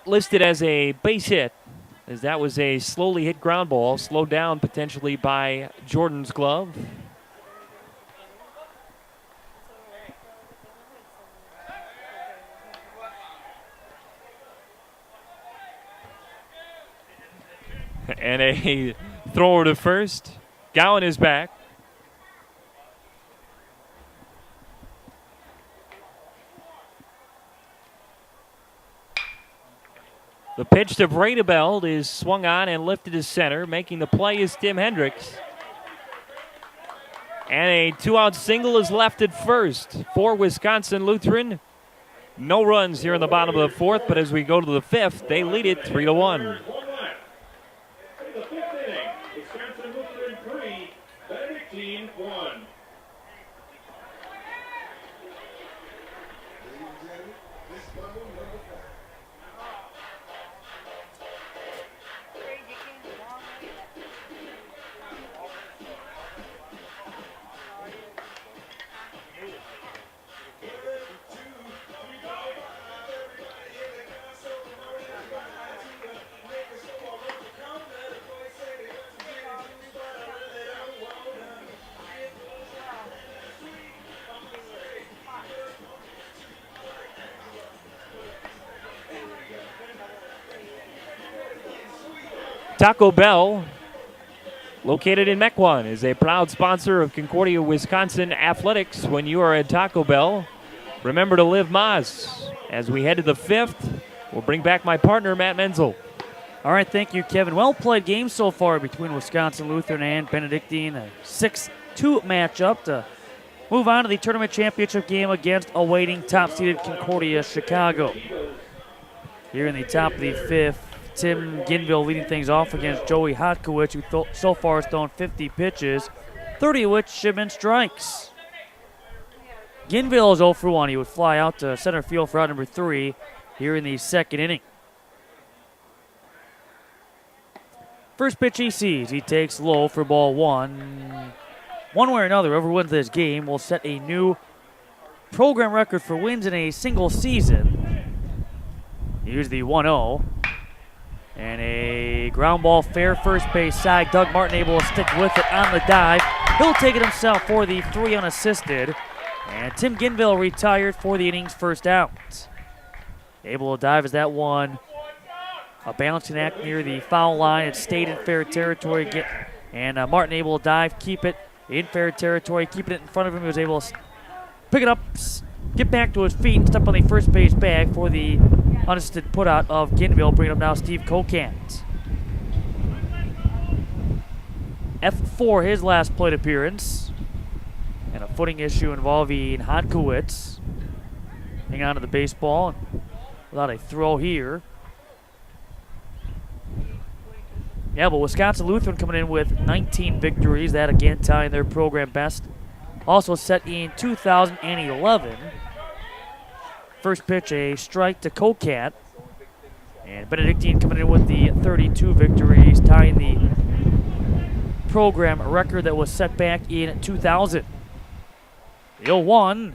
listed as a base hit, as that was a slowly hit ground ball, slowed down potentially by Jordan's glove. And a thrower to first. Gowan is back. The pitch to Bredebeld is swung on and lifted to center. Making the play is Tim Hendricks. And a 2-out single is left at first for Wisconsin Lutheran. No runs here in the bottom of the fourth, but as we go to the fifth, they lead it 3-1. The fifth inning, Wisconsin Lutheran 3, Benedictine 1. Taco Bell, located in Mequon, is a proud sponsor of Concordia, Wisconsin athletics. When you are at Taco Bell, remember to live Moz. As we head to the fifth, we'll bring back my partner, Matt Menzel. All right, thank you, Kevin. Well-played game so far between Wisconsin Lutheran and Benedictine. A 6-2 matchup to move on to the tournament championship game against awaiting top-seeded Concordia, Chicago. Here in the top of the fifth, Tim Ginville leading things off against Joey Hotkowicz, who so far has thrown 50 pitches, 30 of which have been strikes. Ginville is 0 for 1. He would fly out to center field for out number 3 here in the second inning. First pitch he sees, he takes low for ball 1. One way or another, whoever wins this game will set a new program record for wins in a single season. Here's the 1-0. And a ground ball fair first base side. Doug Martin able to stick with it on the dive. He'll take it himself for the 3 unassisted. And Tim Ginville retired for the inning's first out. Able to dive as that one. A balancing act near the foul line. It stayed in fair territory. And Martin able to dive, keep it in fair territory, keeping it in front of him. He was able to pick it up, get back to his feet, and step on the first base bag for the unassisted putout of Ginville. Bringing up now Steve Kokant. F4 his last plate appearance. And a footing issue involving Hotkowicz. Hang on to the baseball without a throw here. Yeah, but Wisconsin Lutheran coming in with 19 victories. That again tying their program best. Also set in 2011. First pitch, a strike to Kokant. And Benedictine coming in with the 32 victories, tying the program record that was set back in 2000. The 0-1.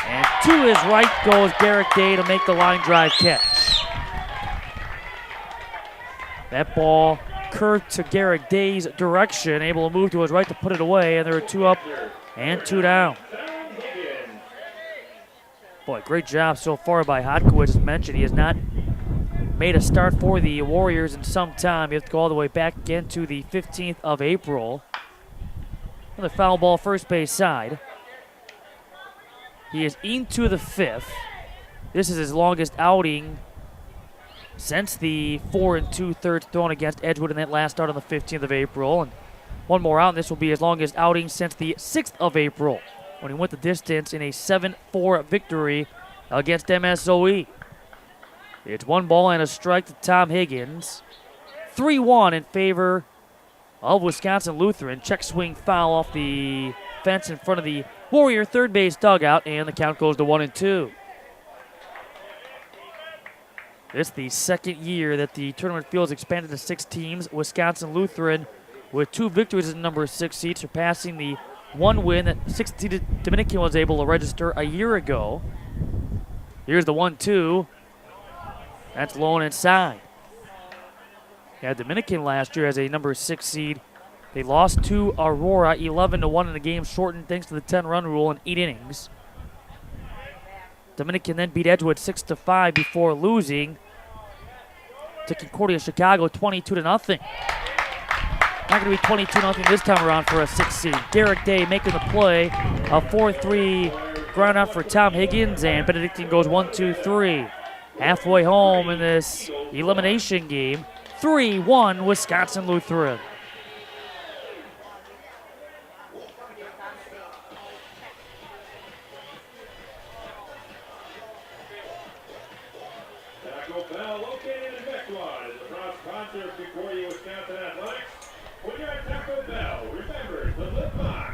And to his right goes Garrick Day to make the line drive catch. That ball curved to Garrick Day's direction, able to move to his right to put it away, and there are 2 up and 2 down. Boy, great job so far by Hotkowicz. As mentioned, he has not made a start for the Warriors in some time. You have to go all the way back again to the 15th of April. Another foul ball first base side. He is into the 5th. This is his longest outing since the 4 2/3 thrown against Edgewood in that last start on the 15th of April. And one more out, and this will be his longest outing since the 6th of April, when he went the distance in a 7-4 victory against MSOE. It's 1 ball and a strike to Tom Higgins. 3-1 in favor of Wisconsin Lutheran. Check swing foul off the fence in front of the Warrior third base dugout, and the count goes to 1-2. This is the second year that the tournament field has expanded to 6 teams. Wisconsin Lutheran with 2 victories in the number 6 seed, surpassing the 1 win that 6th-seeded Dominican was able to register a year ago. Here's the 1-2. That's low and inside. Yeah, Dominican last year as a number 6 seed. They lost to Aurora 11-1 in the game, shortened thanks to the 10-run rule in 8 innings. Dominican then beat Edgewood 6-5 before losing to Concordia Chicago 22-0. Not going to be 22-0 this time around for a 6 seed. Garrick Day making the play. A 4-3 ground out for Tom Higgins, and Benedictine goes 1-2-3. Halfway home in this elimination game. 3-1 Wisconsin Lutheran. Taco Bell, located in Mequon, is a proud sponsor of Concordia, Wisconsin athletics. When you're at Taco Bell, remember the Lip Box.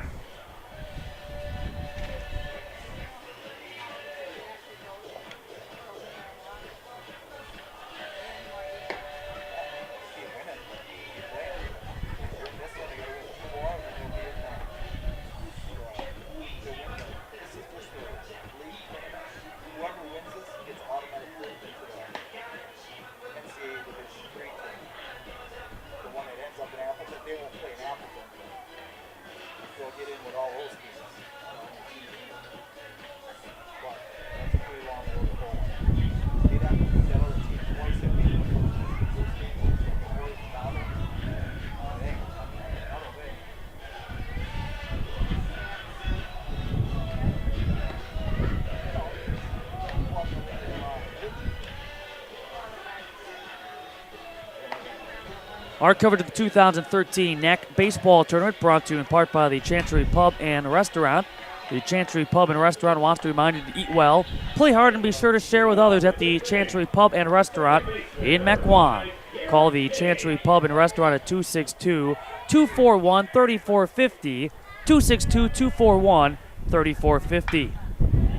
Our coverage of the 2013 NAC baseball tournament brought to you in part by the Chancery Pub and Restaurant. The Chancery Pub and Restaurant wants to remind you to eat well, play hard, and be sure to share with others at the Chancery Pub and Restaurant in Mequon. Call the Chancery Pub and Restaurant at 262-241-3450, 262-241-3450.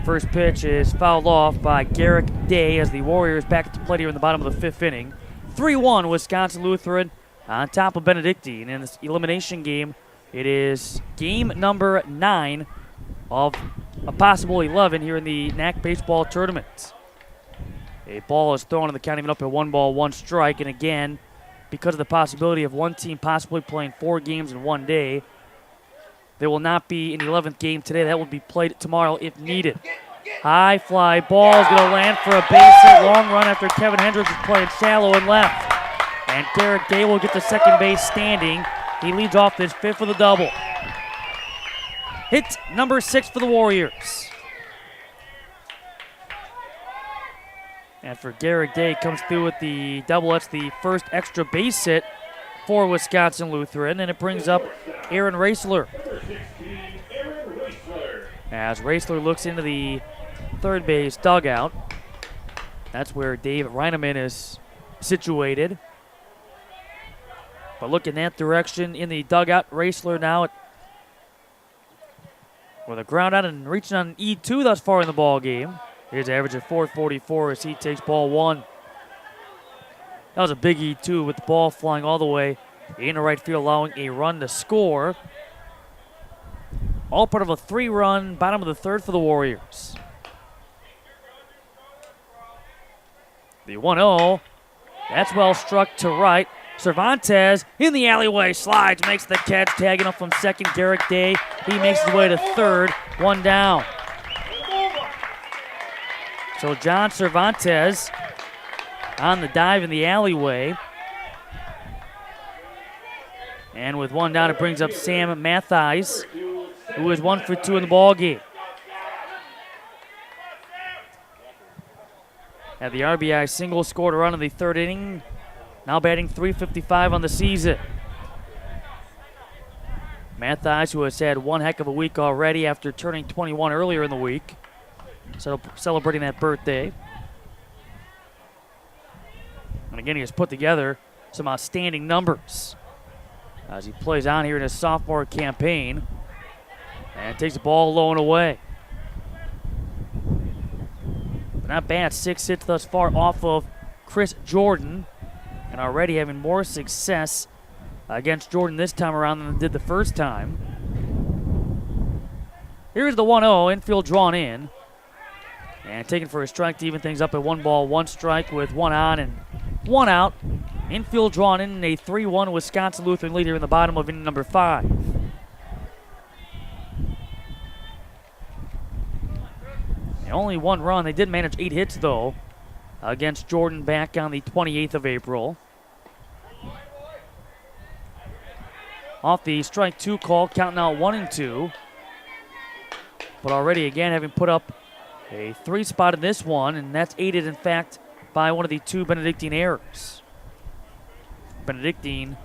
First pitch is fouled off by Garrick Day as the Warriors back at the plate here in the bottom of the 5th inning. 3-1 Wisconsin Lutheran on top of Benedictine. In this elimination game, it is game number 9 of a possible 11 here in the NAC baseball tournament. A ball is thrown and the count even up at 1 ball, 1 strike. And again, because of the possibility of one team possibly playing 4 games in one day, there will not be an 11th game today. That will be played tomorrow if needed. High fly ball is going to land for a base hit. Long run after Kevin Hendricks is playing shallow and left. And Garrick Day will get to second base standing. He leads off this 5th with a double. Hit number 6 for the Warriors. And for Garrick Day, comes through with the double. That's the first extra base hit for Wisconsin Lutheran, and it brings up Aaron Raisler. As Raisler looks into the third base dugout. That's where Dave Reineman is situated. But look in that direction in the dugout. Raisler now with a ground out and reaching on E2 thus far in the ball game. His average of .444 as he takes ball 1. That was a big E2 with the ball flying all the way into right field, allowing a run to score. All part of a 3-run bottom of the 3rd for the Warriors. The 1-0. That's well struck to right. Cervantes in the alleyway, slides, makes the catch, tagging up from second. Garrick Day, he makes his way to third, 1 down. So John Cervantes on the dive in the alleyway. And with 1 down, it brings up Sam Mathies, who is 1 for 2 in the ball game. Had the RBI single, scored a run in the third inning. Now batting .355 on the season. Mathias, who has had one heck of a week already after turning 21 earlier in the week, celebrating that birthday. And again, he has put together some outstanding numbers as he plays on here in his sophomore campaign and takes the ball low and away. But not bad, 6 hits thus far off of Chris Jordan, and already having more success against Jordan this time around than did the first time. Here's the 1-0, infield drawn in. And taken for a strike to even things up at 1 ball, 1 strike with 1 on and 1 out. Infield drawn in a 3-1 Wisconsin Lutheran leader in the bottom of inning number 5. And only 1 run. They did manage 8 hits, though, against Jordan back on the 28th of April. Off the strike 2 call, counting out 1 and 2. But already, again, having put up a 3 spot in this one, and that's aided, in fact, by one of the 2 Benedictine errors. Benedictine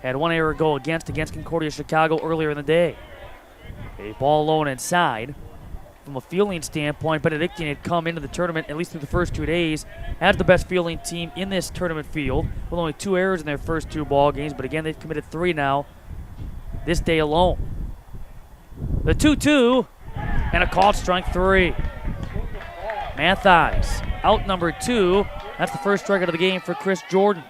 had 1 error go against Concordia Chicago earlier in the day. A ball low and inside. From a fielding standpoint, Benedictine had come into the tournament, at least through the first 2 days, as the best fielding team in this tournament field, with only 2 errors in their first 2 ball games. But again, they've committed 3 now this day alone. The 2-2 and a called strike 3. Mathias, out number 2. That's the first strikeout of the game for Chris Jordan.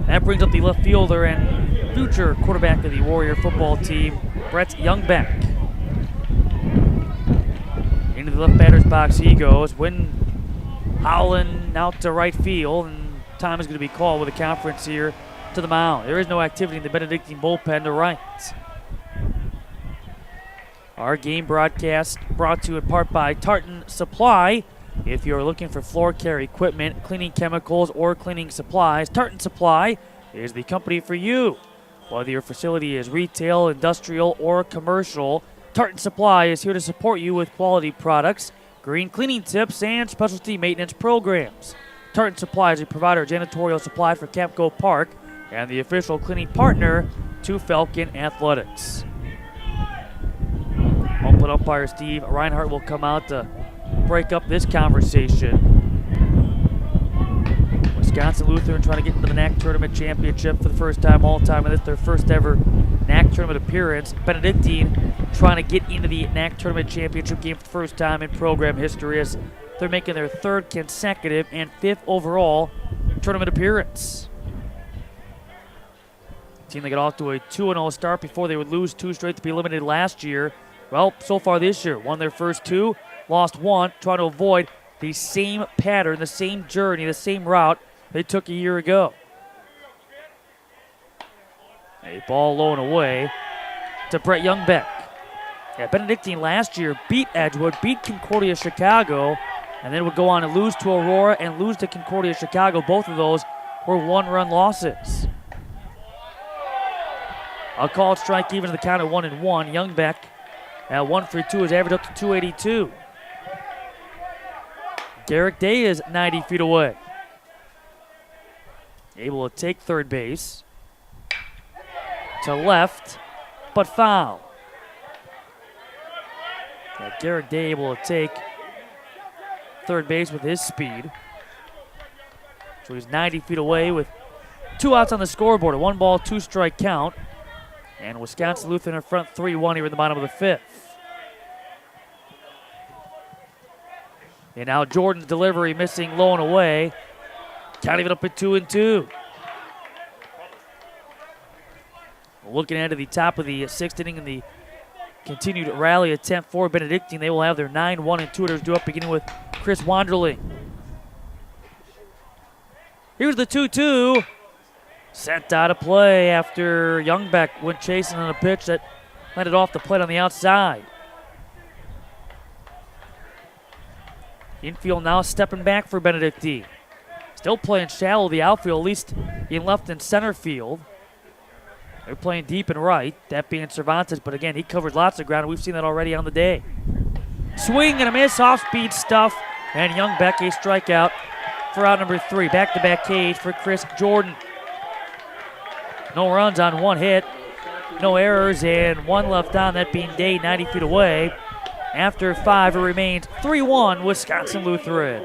That brings up the left fielder and future quarterback of the Warrior football team, Brett Youngbeck. Into the left batter's box he goes. Wynn Howland out to right field, and time is going to be called with a conference here to the mound. There is no activity in the Benedictine bullpen to right. Our game broadcast brought to you in part by Tartan Supply. If you're looking for floor care equipment, cleaning chemicals, or cleaning supplies, Tartan Supply is the company for you. Whether your facility is retail, industrial, or commercial, Tartan Supply is here to support you with quality products, green cleaning tips, and specialty maintenance programs. Tartan Supply is a provider of janitorial supply for Kapco Park and the official cleaning partner to Falcon Athletics. Home plate umpire Steve Reinhardt will come out to break up this conversation. Wisconsin Lutheran trying to get into the NAC Tournament Championship for the first time all time, and it's their first ever NAC Tournament appearance. Benedictine trying to get into the NAC Tournament Championship game for the first time in program history, as they're making their 3rd consecutive and 5th overall tournament appearance. The team that got off to a 2-0 start before they would lose 2 straight to be eliminated last year. Well, so far this year, won their first 2, lost 1, trying to avoid the same pattern, the same journey, the same route they took a year ago. A ball low and away to Brett Youngbeck. Yeah, Benedictine last year beat Edgewood, beat Concordia Chicago, and then would go on to lose to Aurora and lose to Concordia Chicago. Both of those were 1-run losses. A called strike even to the count of 1-1. Youngbeck at 1 for 2 is averaged up to 282. Garrick Day is 90 feet away. Able to take third base. To left, but foul. Yeah, Garrick Day able to take third base with his speed. So he's 90 feet away with 2 outs on the scoreboard. A 1 ball, 2 strike count. And Wisconsin Lutheran in front 3-1 here in the bottom of the 5th. And now Jordan's delivery missing low and away. Count even up at 2-2. Looking ahead to the top of the 6th inning and the continued rally attempt for Benedictine. They will have their 9-1-2-ers due up, beginning with Chris Wanderling. Here's the 2-2. Sent out of play after Youngbeck went chasing on a pitch that landed off the plate on the outside. Infield now stepping back for Benedictine. Still playing shallow the outfield, at least in left and center field. They're playing deep and right, that being Cervantes, but again, he covers lots of ground, and we've seen that already on the day. Swing and a miss, off-speed stuff, and Youngbeck a strikeout for out number 3. Back-to-back Ks for Chris Jordan. No runs on 1 hit, no errors, and 1 left on, that being Day 90 feet away. After 5, it remains 3-1 Wisconsin Lutheran.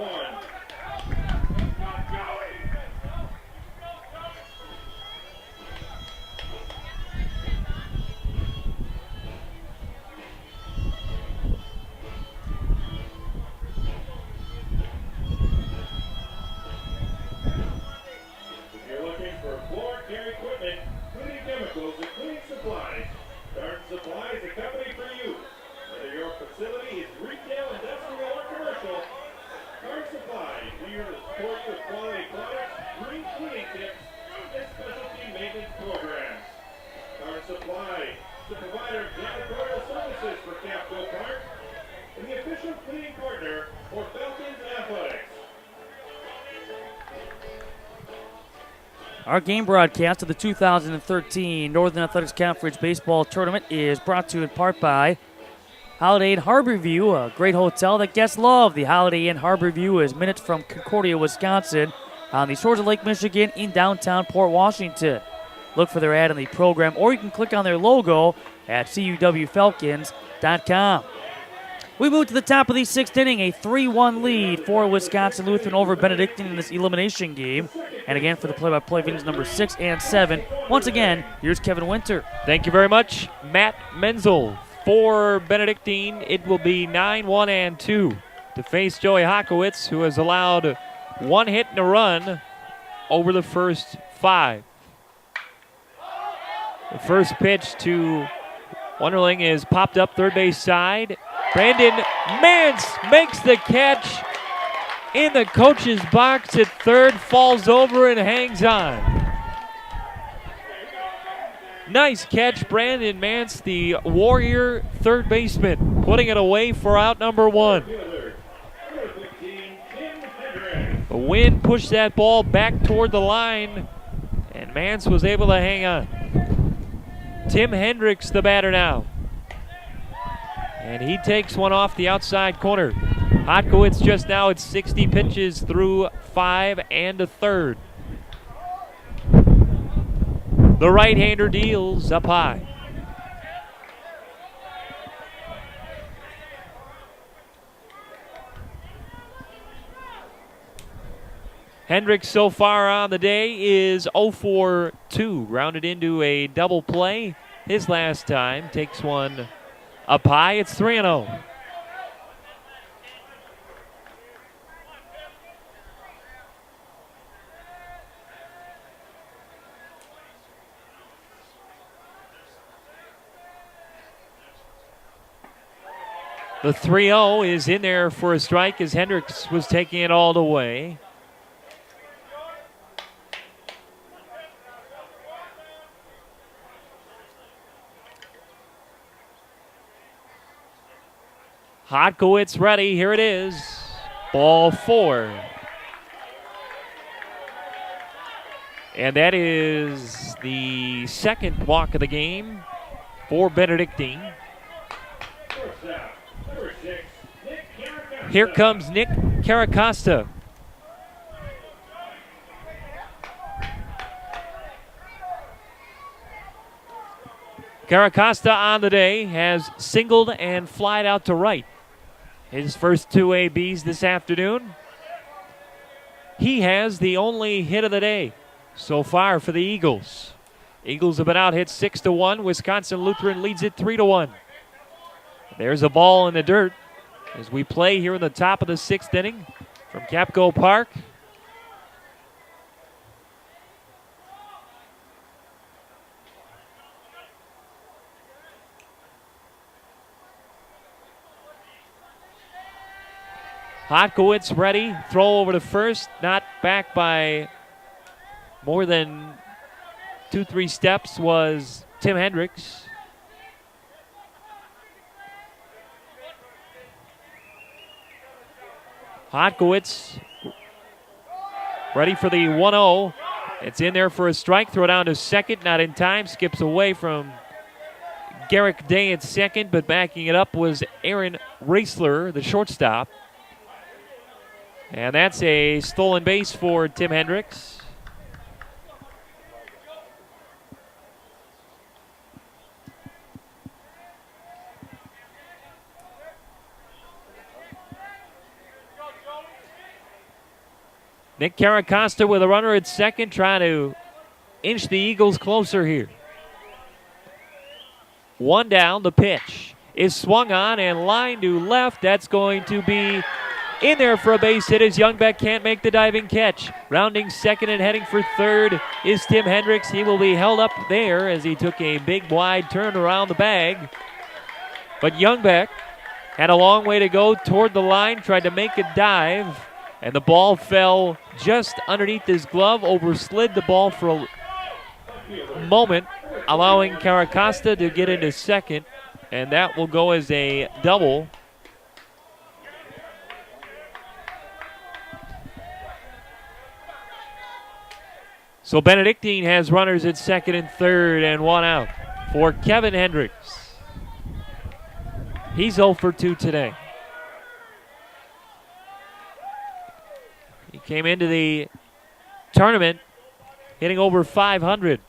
Supply, the provider of janitorial services for Kapco Park, and the official cleaning partner for Falcons Athletics. Our game broadcast of the 2013 Northern Athletics Conference Baseball Tournament is brought to you in part by Holiday Inn Harborview, a great hotel that guests love. The Holiday Inn Harborview is minutes from Concordia, Wisconsin, on the shores of Lake Michigan in downtown Port Washington. Look for their ad in the program, or you can click on their logo at cuwfalcons.com. We move to the top of the 6th inning, a 3-1 lead for Wisconsin Lutheran over Benedictine in this elimination game. And again, for the play-by-play innings number 6 and 7, once again, here's Kevin Winter. Thank you very much, Matt Menzel. For Benedictine, it will be 9-1-2 to face Joey Hakowitz, who has allowed 1 hit and a run over the first 5. The first pitch to Wonderling is popped up third base side. Brandon Mance makes the catch in the coach's box at third, falls over and hangs on. Nice catch, Brandon Mance, the Warrior third baseman, putting it away for out number 1. The wind pushed that ball back toward the line, and Mance was able to hang on. Tim Hendricks, the batter now. And he takes one off the outside corner. Hotkowitz just now at 60 pitches through 5 and a third. The right-hander deals up high. Hendricks so far on the day is 0 for 2. Rounded into a double play his last time. Takes one up high. It's 3-0. The 3-0 is in there for a strike as Hendricks was taking it all the way. Hotkowitz ready. Here it is. Ball 4. And that is the second walk of the game for Benedictine. Here comes Nick Caracosta. Caracosta on the day has singled and flied out to right. His first 2 ABs this afternoon. He has the only hit of the day so far for the Eagles. Eagles have been out hit 6-1. Wisconsin Lutheran leads it 3-1. There's a ball in the dirt as we play here in the top of the 6th inning from Kapco Park. Hotkowitz ready. Throw over to first. Not back by more than 2-3 steps was Tim Hendricks. Hotkowitz ready for the 1-0. It's in there for a strike. Throw down to second. Not in time. Skips away from Garrick Day at second, but backing it up was Aaron Raisler, the shortstop. And that's a stolen base for Tim Hendricks. Nick Caracosta with a runner at second, trying to inch the Eagles closer here. One down, the pitch is swung on and line to left. That's going to be in there for a base hit as Youngbeck can't make the diving catch. Rounding second and heading for third is Tim Hendricks. He will be held up there as he took a big wide turn around the bag. But Youngbeck had a long way to go toward the line, tried to make a dive, and the ball fell just underneath his glove, overslid the ball for a moment, allowing Caracosta to get into second, and that will go as a double. So Benedictine has runners at second and third and one out for Kevin Hendricks. He's 0 for 2 today. He came into the tournament hitting over 500.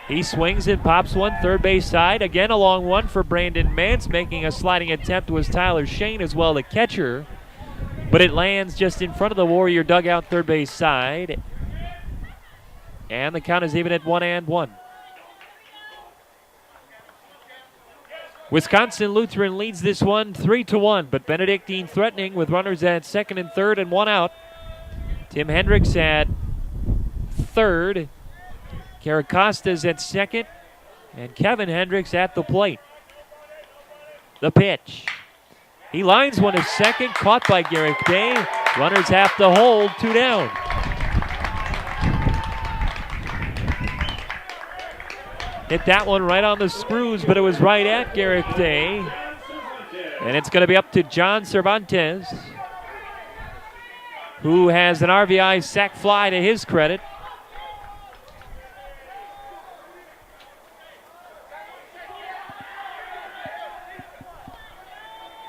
He swings and pops one, third base side. Again, a long one for Brandon Mance. Making a sliding attempt was Tyler Shane as well, the catcher. But it lands just in front of the Warrior dugout, third base side. And the count is even at 1-1. Wisconsin Lutheran leads this one 3-1, but Benedictine threatening with runners at second and third and one out. Tim Hendricks at third. Caracosta's at second. And Kevin Hendricks at the plate. The pitch. He lines one to second, caught by Garrick Day. Runners have to hold, 2 down. Hit that one right on the screws, but it was right at Garrick Day. And it's going to be up to John Cervantes, who has an RBI sac fly to his credit.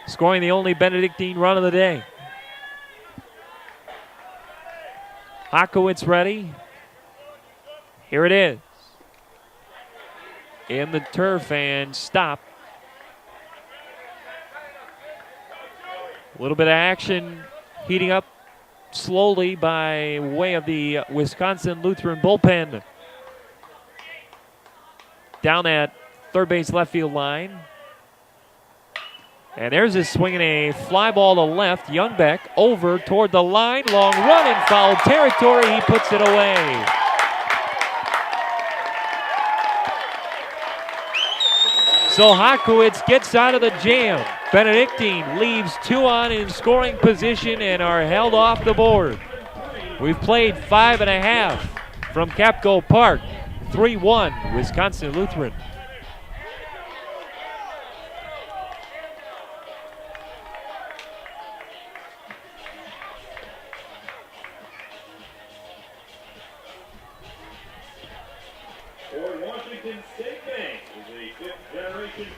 Scoring the only Benedictine run of the day. Hakowitz ready. Here it is. In the turf and stop. A little bit of action heating up slowly by way of the Wisconsin Lutheran bullpen. Down that third base left field line. And there's a swing and a fly ball to left. Youngbeck over toward the line. Long run in foul territory. He puts it away. So Hakowitz gets out of the jam. Benedictine leaves 2 on in scoring position and are held off the board. We've played 5.5 from Kapco Park. 3-1 Wisconsin Lutheran.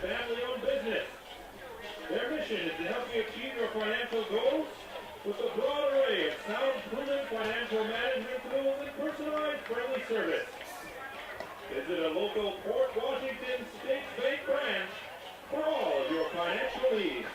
Family-owned business. Their mission is to help you achieve your financial goals with a broad array of sound, proven financial management tools and personalized friendly service. Visit a local Port Washington State Bank branch for all of your financial needs.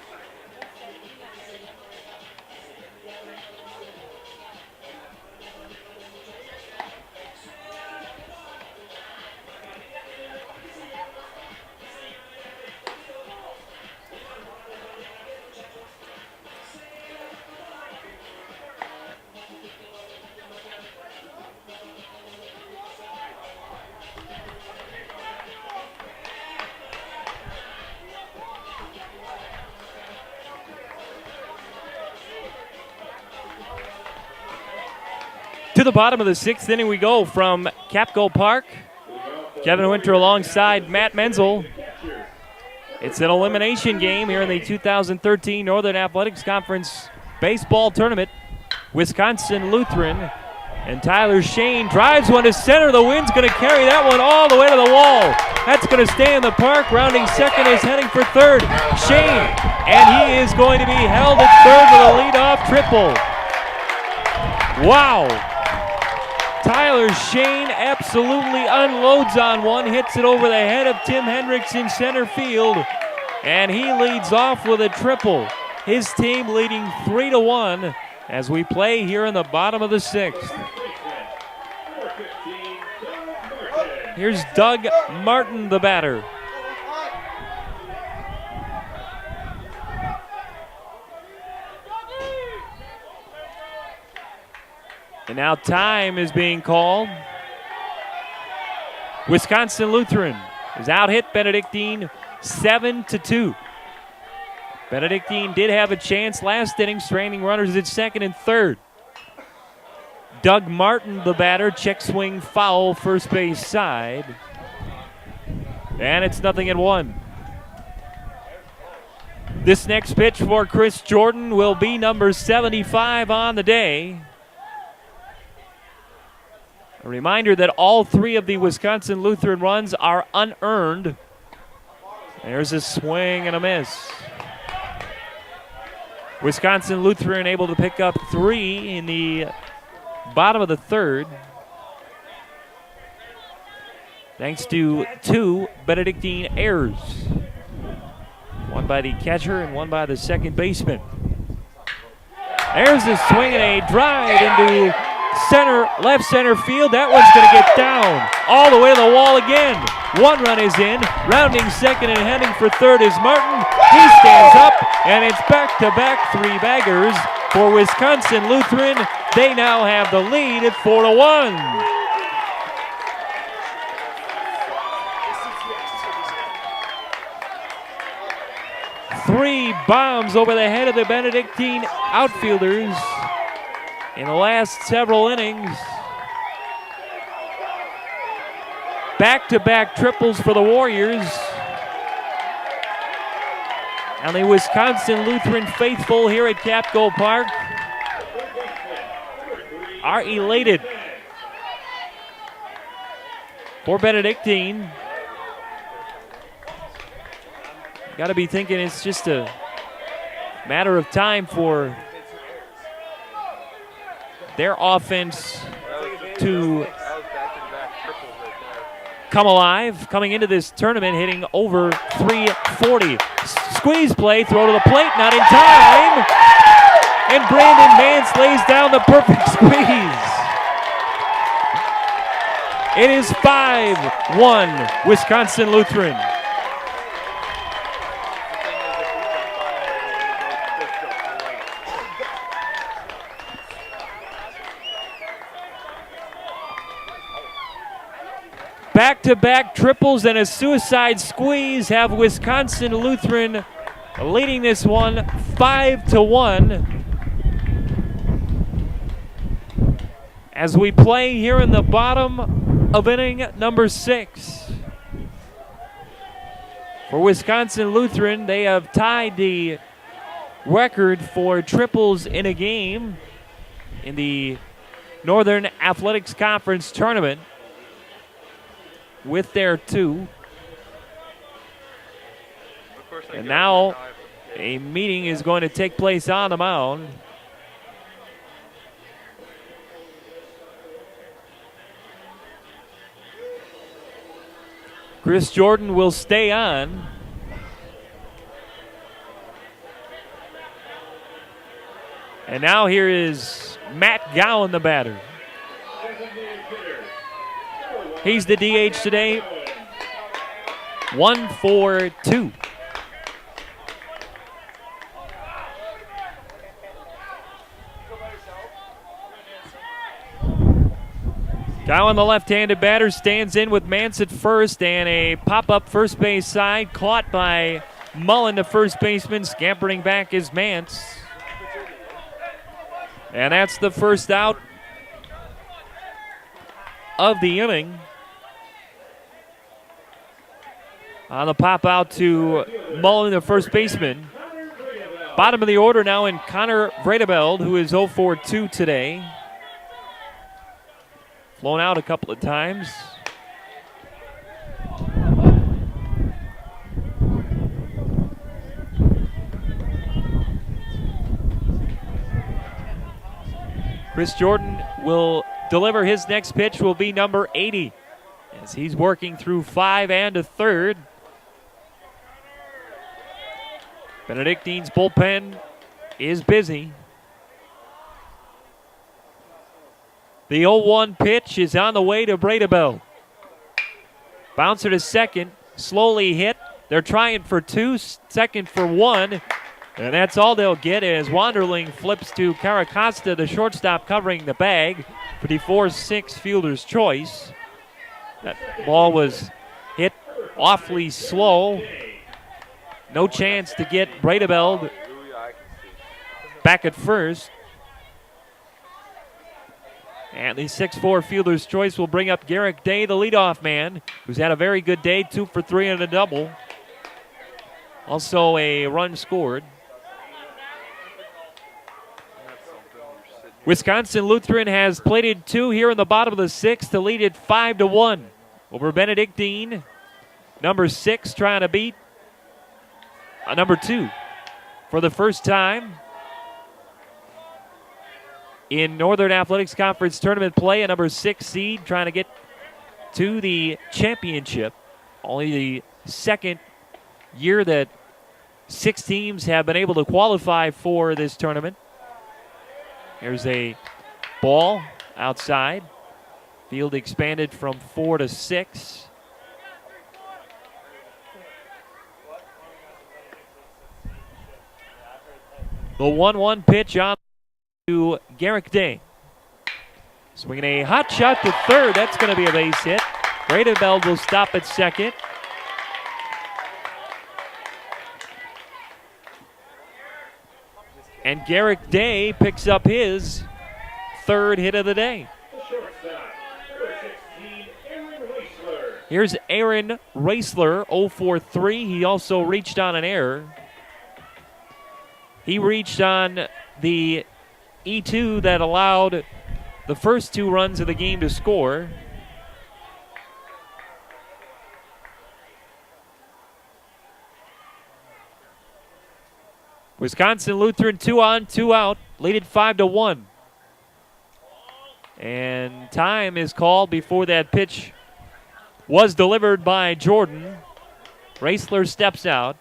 To the bottom of the 6th inning we go from Kapco Park. Kevin Winter alongside Matt Menzel. It's an elimination game here in the 2013 Northern Athletics Conference Baseball Tournament. Wisconsin Lutheran And Tyler Shane drives one to center. The wind's going to carry that one all the way to the wall. That's going to stay in the park. Rounding second is heading for third. Shane, and he is going to be held at third with a leadoff triple. Wow. Tyler Shane absolutely unloads on one, hits it over the head of Tim Hendricks in center field, and he leads off with a triple. His team leading 3-1 as we play here in the bottom of the sixth. Here's Doug Martin, the batter. And now time is being called. Wisconsin Lutheran is out hit Benedictine 7-2. Benedictine did have a chance last inning, stranding runners at second and third. Doug Martin, the batter, check swing foul, first base side. And it's 0-1. This next pitch for Chris Jordan will be number 75 on the day. A reminder that all three of the Wisconsin Lutheran runs are unearned. There's a swing and a miss. Wisconsin Lutheran able to pick up 3 in the bottom of the third, thanks to 2 Benedictine errors. One by the catcher and one by the second baseman. There's a swing and a drive into left center field. That one's going to get down all the way to the wall again. One run is in. Rounding second and heading for third is Martin. He stands up, and it's back-to-back 3-baggers for Wisconsin Lutheran. They now have the lead at 4-1. Three bombs over the head of the Benedictine outfielders in the last several innings. Back-to-back triples for the Warriors. And the Wisconsin Lutheran faithful here at Kapco Park are elated. For Benedictine, got to be thinking it's just a matter of time for their offense to come alive. Coming into this tournament, hitting over 340. Squeeze play, throw to the plate, not in time. And Brandon Mance lays down the perfect squeeze. It is 5-1 Wisconsin Lutheran. Back-to-back triples and a suicide squeeze have Wisconsin Lutheran leading this one 5-1. As we play here in the bottom of inning number 6. For Wisconsin Lutheran, they have tied the record for triples in a game in the Northern Athletics Conference tournament with their 2. And now a meeting is going to take place on the mound. Chris Jordan will stay on. And now here is Matt Gowan, the batter. He's the DH today. 1-4-2. Gowan, the left-handed batter, stands in with Mance at first, and a pop-up first base side caught by Mullen, the first baseman. Scampering back is Mance. And that's the first out of the inning. On the pop out to Mullen, the first baseman. Bottom of the order now in Connor Vredebeld, who is 0-for-2 today. flown out a couple of times. Chris Jordan will deliver his next pitch, will be number 80, as he's working through 5 and a third. Benedictine's bullpen is busy. The 0-1 pitch is on the way to Bradabell. Bouncer to second, slowly hit. They're trying for 2, second for 1. And that's all they'll get as Wanderling flips to Caracosta, the shortstop covering the bag for the 4-6 fielder's choice. That ball was hit awfully slow. No chance to get Bradabell back at first. And the 6-4 fielder's choice will bring up Garrick Day, the leadoff man, who's had a very good day, 2 for 3 and a double. Also a run scored. Wisconsin Lutheran has plated 2 here in the bottom of the 6th to lead it 5-1 over Benedictine. Number 6 trying to beat number 2 for the first time in Northern Athletics Conference tournament play. A number 6 seed trying to get to the championship. Only the second year that 6 teams have been able to qualify for this tournament. Here's a ball outside. Field expanded from 4 to 6. The 1-1 pitch on to Garrick Day. Swinging a hot shot to third. That's going to be a base hit. Bradabell will stop at second. And Garrick Day picks up his 3rd hit of the day. Here's Aaron Raisler, 0-for-3. He also reached on an error. He reached on the E2 that allowed the first 2 runs of the game to score. Wisconsin Lutheran 2 on, 2 out, lead it 5-1. And time is called before that pitch was delivered by Jordan. Raisler steps out.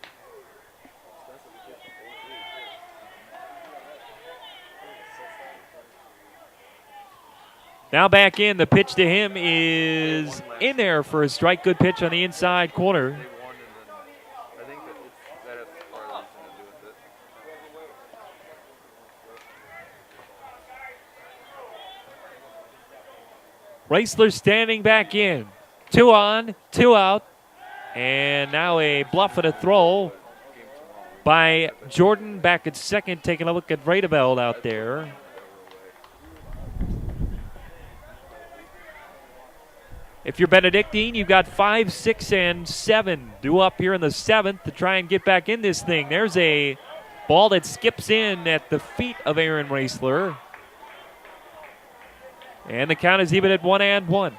Now back in, the pitch to him is in there for a strike. Good pitch on the inside corner. Raisler standing back in. 2 on, 2 out. And now a bluff and a throw by Jordan back at second, taking a look at Bradabell out there. If you're Benedictine, you've got 5, 6, and 7 due up here in the 7th to try and get back in this thing. There's a ball that skips in at the feet of Aaron Raisler. And the count is even at 1-1.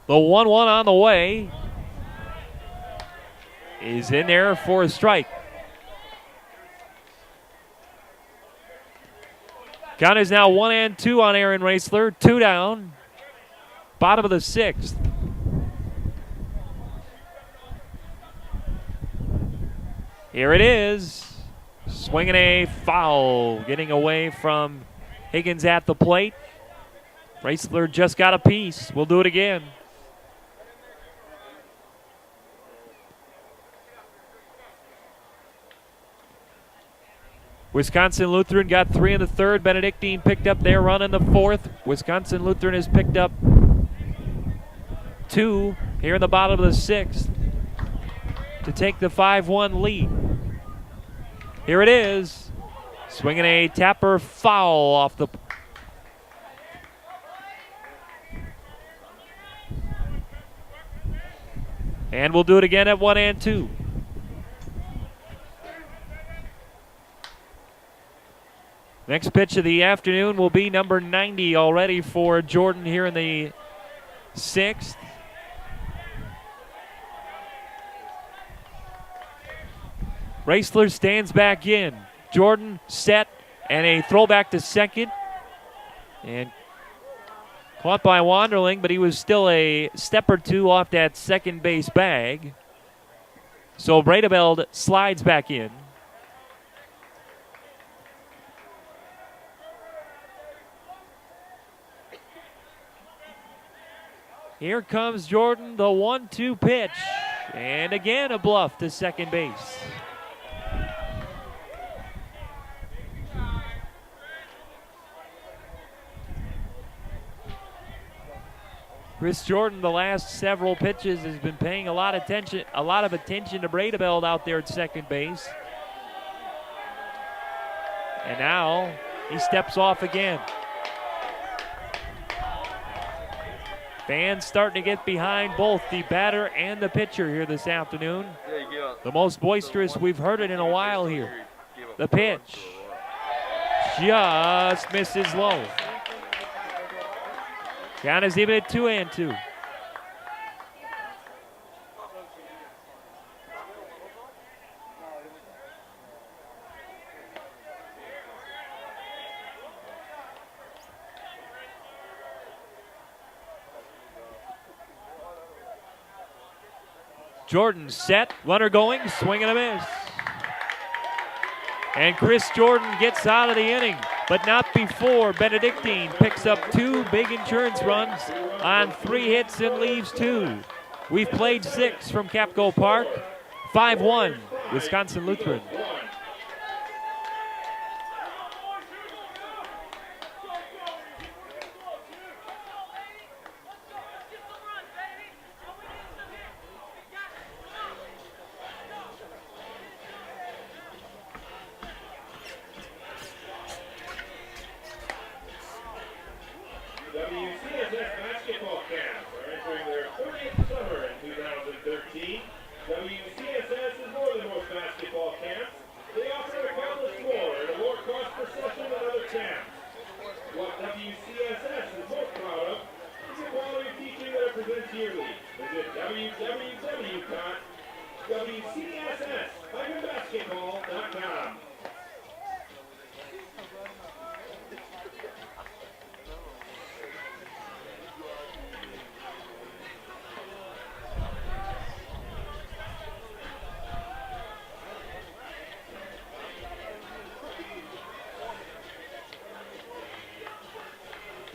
The 1-1 on the way is in there for a strike. Count is now 1-2 on Aaron Raisler. 2 down. Bottom of the 6th. Here it is. Swinging a foul. Getting away from Higgins at the plate. Raisler just got a piece. We'll do it again. Wisconsin Lutheran got 3 in the 3rd. Benedictine picked up their run in the 4th. Wisconsin Lutheran has picked up 2 here in the bottom of the 6th to take the 5-1 lead. Here it is. Swinging a tapper foul off the... And we'll do it again at 1 and 2. Next pitch of the afternoon will be number 90 already for Jordan here in the 6th. Raisler stands back in. Jordan set and a throwback to second. And caught by Wanderling, but he was still a step or two off that second base bag. So Bredebeld slides back in. Here comes Jordan, the 1-2 pitch. And again a bluff to second base. Chris Jordan, the last several pitches, has been paying a lot of attention to Bredebeld out there at second base. And now he steps off again. Fans starting to get behind both the batter and the pitcher here this afternoon. The most boisterous we've heard it in a while here. The pitch just misses low. Count is even at 2 and 2. Jordan set, runner going, swing and a miss. And Chris Jordan gets out of the inning, but not before Benedictine picks up 2 big insurance runs on 3 hits and leaves 2. We've played 6 from Kapco Park, 5-1, Wisconsin Lutheran. WCSS basketball camps are entering their 30th summer in 2013. WCSS is more than most basketball camps. They offer accomplished more and a more cost per session than other camps. What WCSS is most proud of is the quality of teaching that it presents yearly. Visit www.wcss-basketball.com.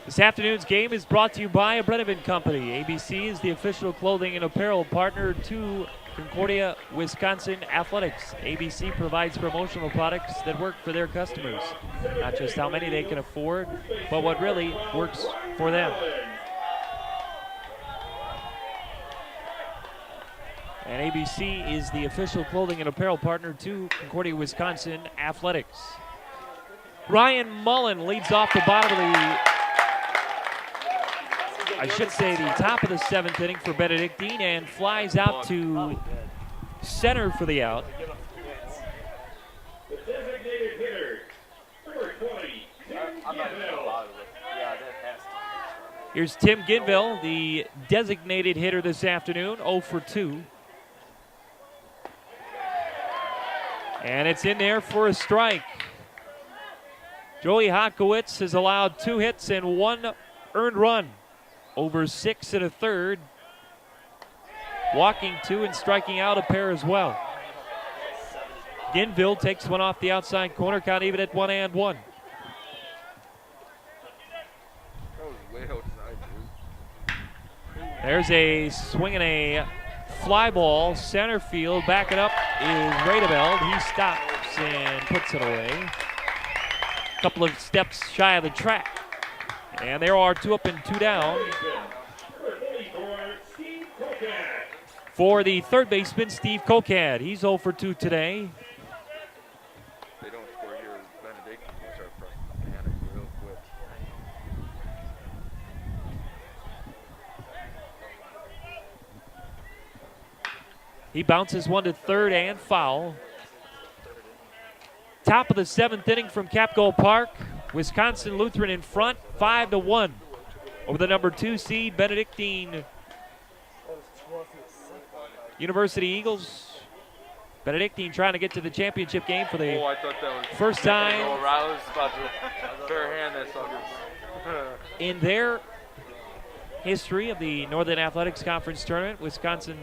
This afternoon's game is brought to you by a Benedictine Company. ABC is the official clothing and apparel partner to Concordia, Wisconsin Athletics. ABC provides promotional products that work for their customers. Not just how many they can afford, but what really works for them. And ABC is the official clothing and apparel partner to Concordia, Wisconsin Athletics. Ryan Mullen leads off the bottom of the top of the 7th inning for Benedictine and flies out to center for the out. The designated hitter, number 20, Tim Ginville. Here's Tim Ginville, the designated hitter this afternoon, 0 for 2. And it's in there for a strike. Joey Hotkowitz has allowed 2 hits and 1 earned run. Over 6 1/3, walking 2 and striking out a pair as well. Ginville takes one off the outside corner, count even at 1 and 1. There's a swing and a fly ball, center field. Backing up is Bredebeld. He stops and puts it away. A couple of steps shy of the track. And there are 2 up and 2 down. For the third baseman, Steve Kokad. He's 0 for 2 today. They don't score here. Benedictine will start pressing panic real quick. He bounces one to third and foul. Top of the 7th inning from Kapco Park. Wisconsin Lutheran in front, 5-1 over the number 2 seed Benedictine University Eagles. Benedictine trying to get to the championship game for the I thought that was first time I was about to fair hand that sucker. in their history of the Northern Athletics Conference tournament. Wisconsin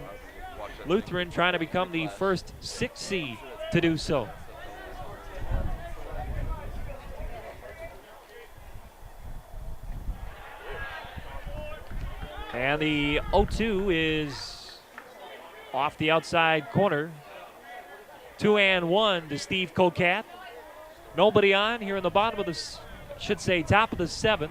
Lutheran trying to become the first 6 seed to do so. And the 0-2 is off the outside corner. 2-1 to Steve Cocat. Nobody on here in the bottom of the, should say top of the 7th.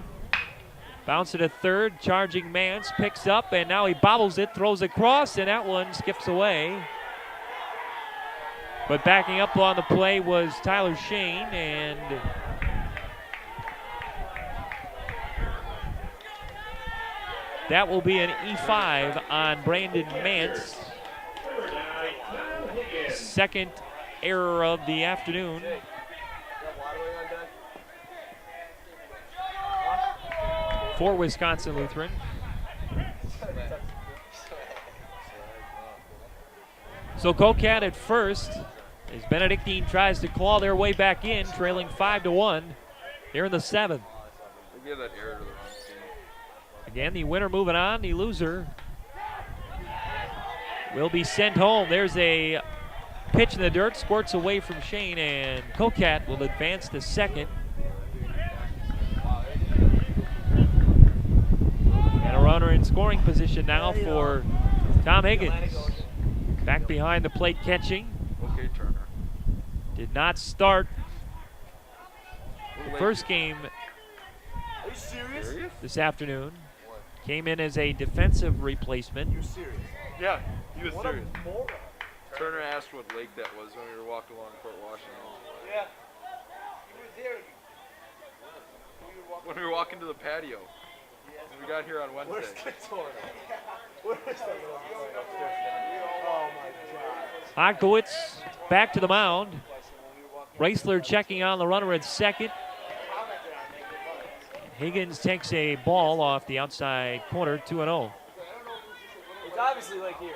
Bounce it to third, charging Mance, picks up, and now he bobbles it, throws across, and that one skips away. But backing up on the play was Tyler Shane, and that will be an E5 on Brandon Mance. Second error of the afternoon. For Wisconsin Lutheran. So Cocat at first as Benedictine tries to claw their way back in, trailing 5-1 here in the 7th. Again, the winner moving on, the loser will be sent home. There's a pitch in the dirt, squirts away from Shane, and Cocat will advance to second. And a runner in scoring position now for Tom Higgins. Back behind the plate catching. Okay, Turner. Did not start the first game Are you serious? this afternoon. Came in as a defensive replacement. You're serious. Yeah, he was What serious. a moron. Turner asked what lake that was when we were walking along Fort Washington. Yeah. You were there. When we were walking to the patio. When we got here on Where's Wednesday. the toilet? Where's the Oh my God. Honkowitz back to the mound. Reisler checking on the runner at second. Higgins takes a ball off the outside corner, 2-0. It's obviously like here.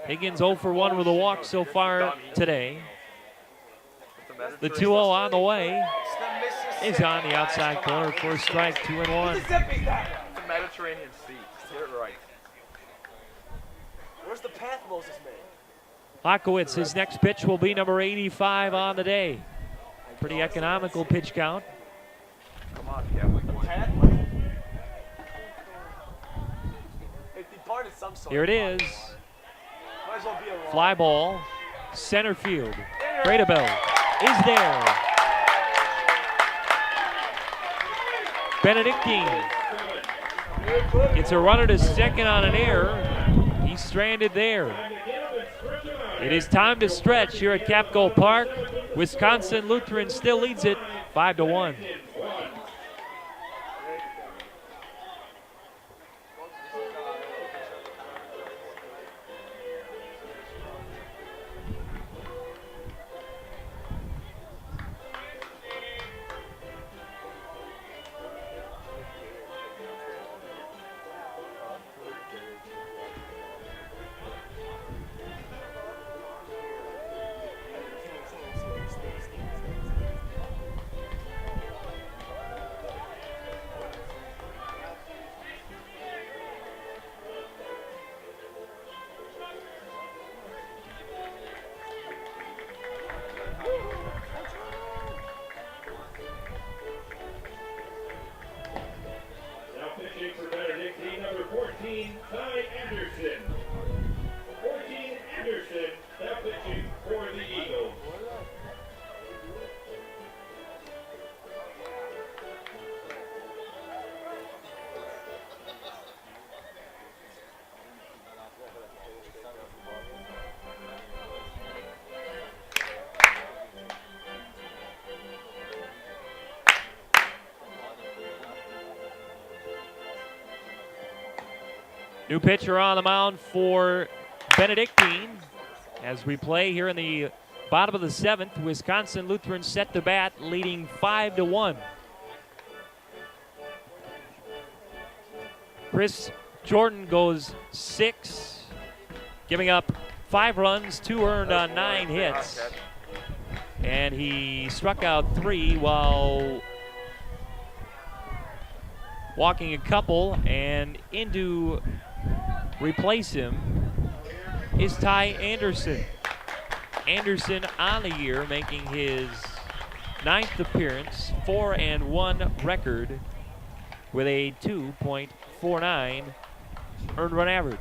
Higgins 0 for 1 with a walk so far today. The 2-0 on the way is on the outside corner for a strike, 2-1. It's a Mediterranean Sea. Get it right. Where's the path Moses made? Honkowitz, his next pitch will be number 85 on the day. Pretty economical pitch count. Come on, Catholic boy. Path? It departed some sort. Here it is. Might as well be a wrong. Fly ball, center field. Bradabell is there. Benedictine gets a runner to second on an error. He's stranded there. It is time to stretch here at Kapco Park. Wisconsin Lutheran still leads it 5-1. Now pitching for Benedictine, number 14, Ty Anderson. 14 Anderson, now pitching for the Eagles. New pitcher on the mound for Benedictine as we play here in the bottom of the 7th. Wisconsin Lutheran set to bat, leading 5-1. Chris Jordan goes 6, giving up 5 runs, 2 earned on 9 hits. And he struck out 3 while walking a couple, and in to replace him is Ty Anderson. Anderson on the year, making his 9th appearance, 4-1 record with a 2.49 earned run average.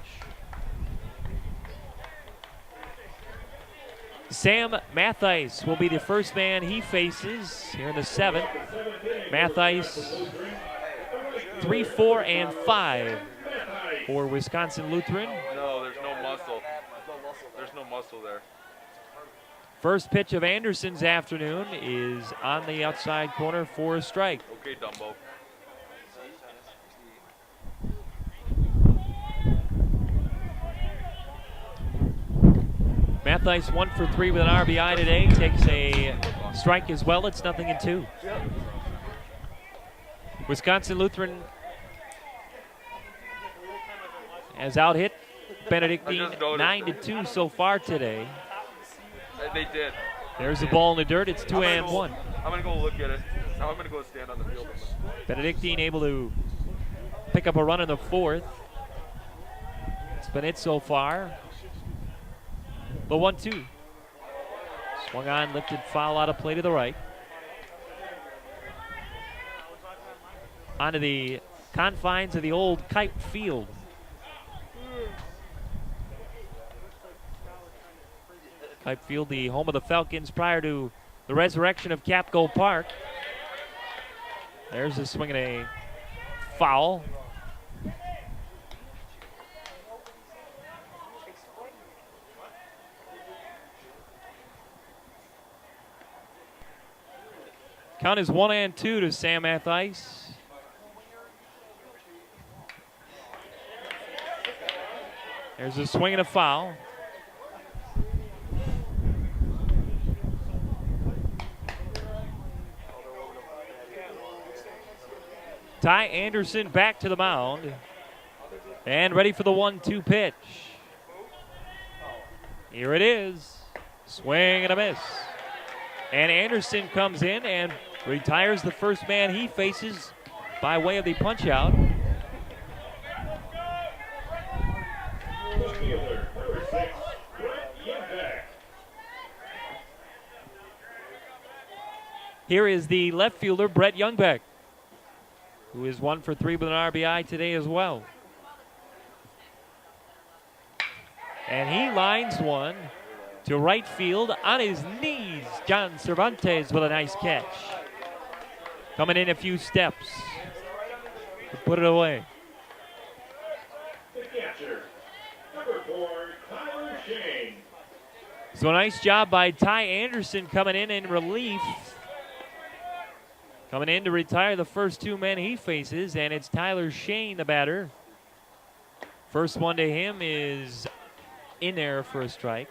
Sam Mathice will be the first man he faces here in the 7th. Mathice 3-4-5 for Wisconsin Lutheran. No, there's no muscle. There's no muscle there. First pitch of Anderson's afternoon is on the outside corner for a strike. Okay, Dumbo. Mathice 1 for 3 with an RBI today. Takes a strike as well. It's 0-2. Wisconsin Lutheran has out-hit Benedictine 9-2 so far today. They did. There's the ball in the dirt. It's 2-1. I'm going to go look at it. Now I'm going to go stand on the field. Benedictine able to pick up a run in the 4th. It's been it so far. The 1-2. Swung on, lifted, foul out of play to the right. Onto the confines of the old Kite Field. Kite Field, the home of the Falcons prior to the resurrection of Kapco Park. There's a swing and a foul. Count is 1-2 to Sam Mathice. There's a swing and a foul. Ty Anderson back to the mound and ready for the 1-2 pitch. Here it is. Swing and a miss. And Anderson comes in and retires the first man he faces by way of the punch out. Here is the left fielder, Brett Youngbeck, who is 1 for 3 with an RBI today as well. And he lines one to right field on his knees. John Cervantes with a nice catch. Coming in a few steps to put it away. The catcher, number 4, Tyler Shane. So a nice job by Ty Anderson coming in relief. Coming in to retire the first 2 men he faces, and it's Tyler Shane, the batter. First one to him is in there for a strike.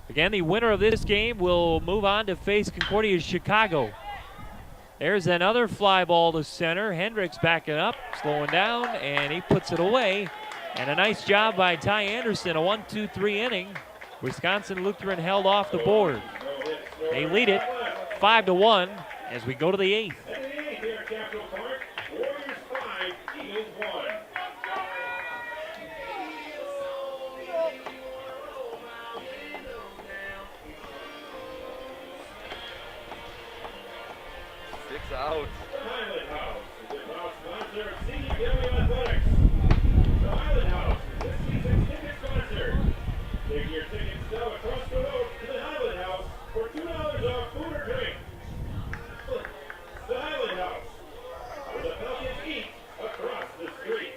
Again, the winner of this game will move on to face Concordia's Chicago. There's another fly ball to center. Hendricks backing up, slowing down, and he puts it away. And a nice job by Ty Anderson, a 1-2-3 inning. Wisconsin Lutheran held off the board. They lead it 5-1 as we go to the 8th. And the 8th here at Capitol Park, Warriors 5, Eagles 1. Out. The Highland House is a proud sponsor of CEW Athletics. The Highland House is this season's ticket sponsor. Take your tickets now across the road to the Highland House for $2 off food or drink. The Highland House, where the Falcons eat across the street.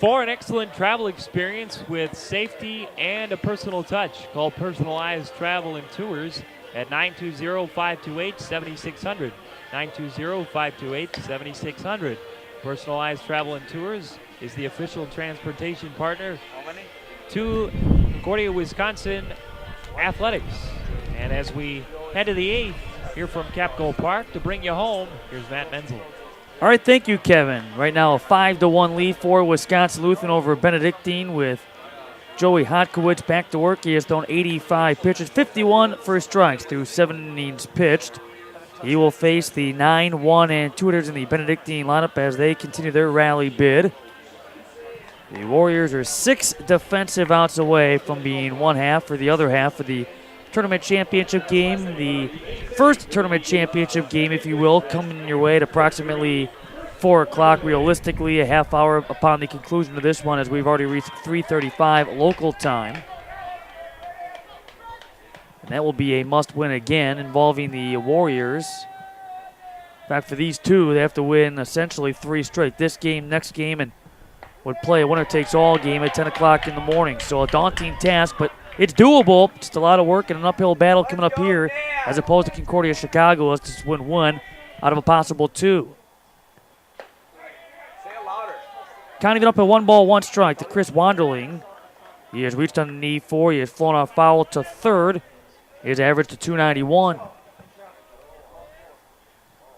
For an excellent travel experience with safety and a personal touch, call Personalized Travel and Tours at 920-528-7600. 920-528-7600. Personalized Travel and Tours is the official transportation partner to Concordia, Wisconsin athletics. And as we head to the 8th here from Kapco Park to bring you home, here's Matt Menzel. All right, thank you, Kevin. Right now, a 5-1 lead for Wisconsin Lutheran over Benedictine with Joey Hotkowitz back to work. He has thrown 85 pitches, 51 first strikes through 7 innings pitched. He will face the 9-1 and 2 hitters in the Benedictine lineup as they continue their rally bid. The Warriors are 6 defensive outs away from being one half or the other half of the tournament championship game. The first tournament championship game, if you will, coming your way at approximately 4 o'clock, realistically a half hour upon the conclusion of this one, as we've already reached 3:35 local time. And that will be a must-win again involving the Warriors. In fact, for these two, they have to win essentially 3 straight. This game, next game, and would play a winner-takes-all game at 10 o'clock in the morning. So a daunting task, but it's doable. Just a lot of work and an uphill battle coming up here, as opposed to Concordia Chicago. Let's just win 1 out of a possible 2. Counting it up at 1 ball, 1 strike to Chris Wanderling. He has reached on the knee 4. He has flown off foul to third. His average to 291.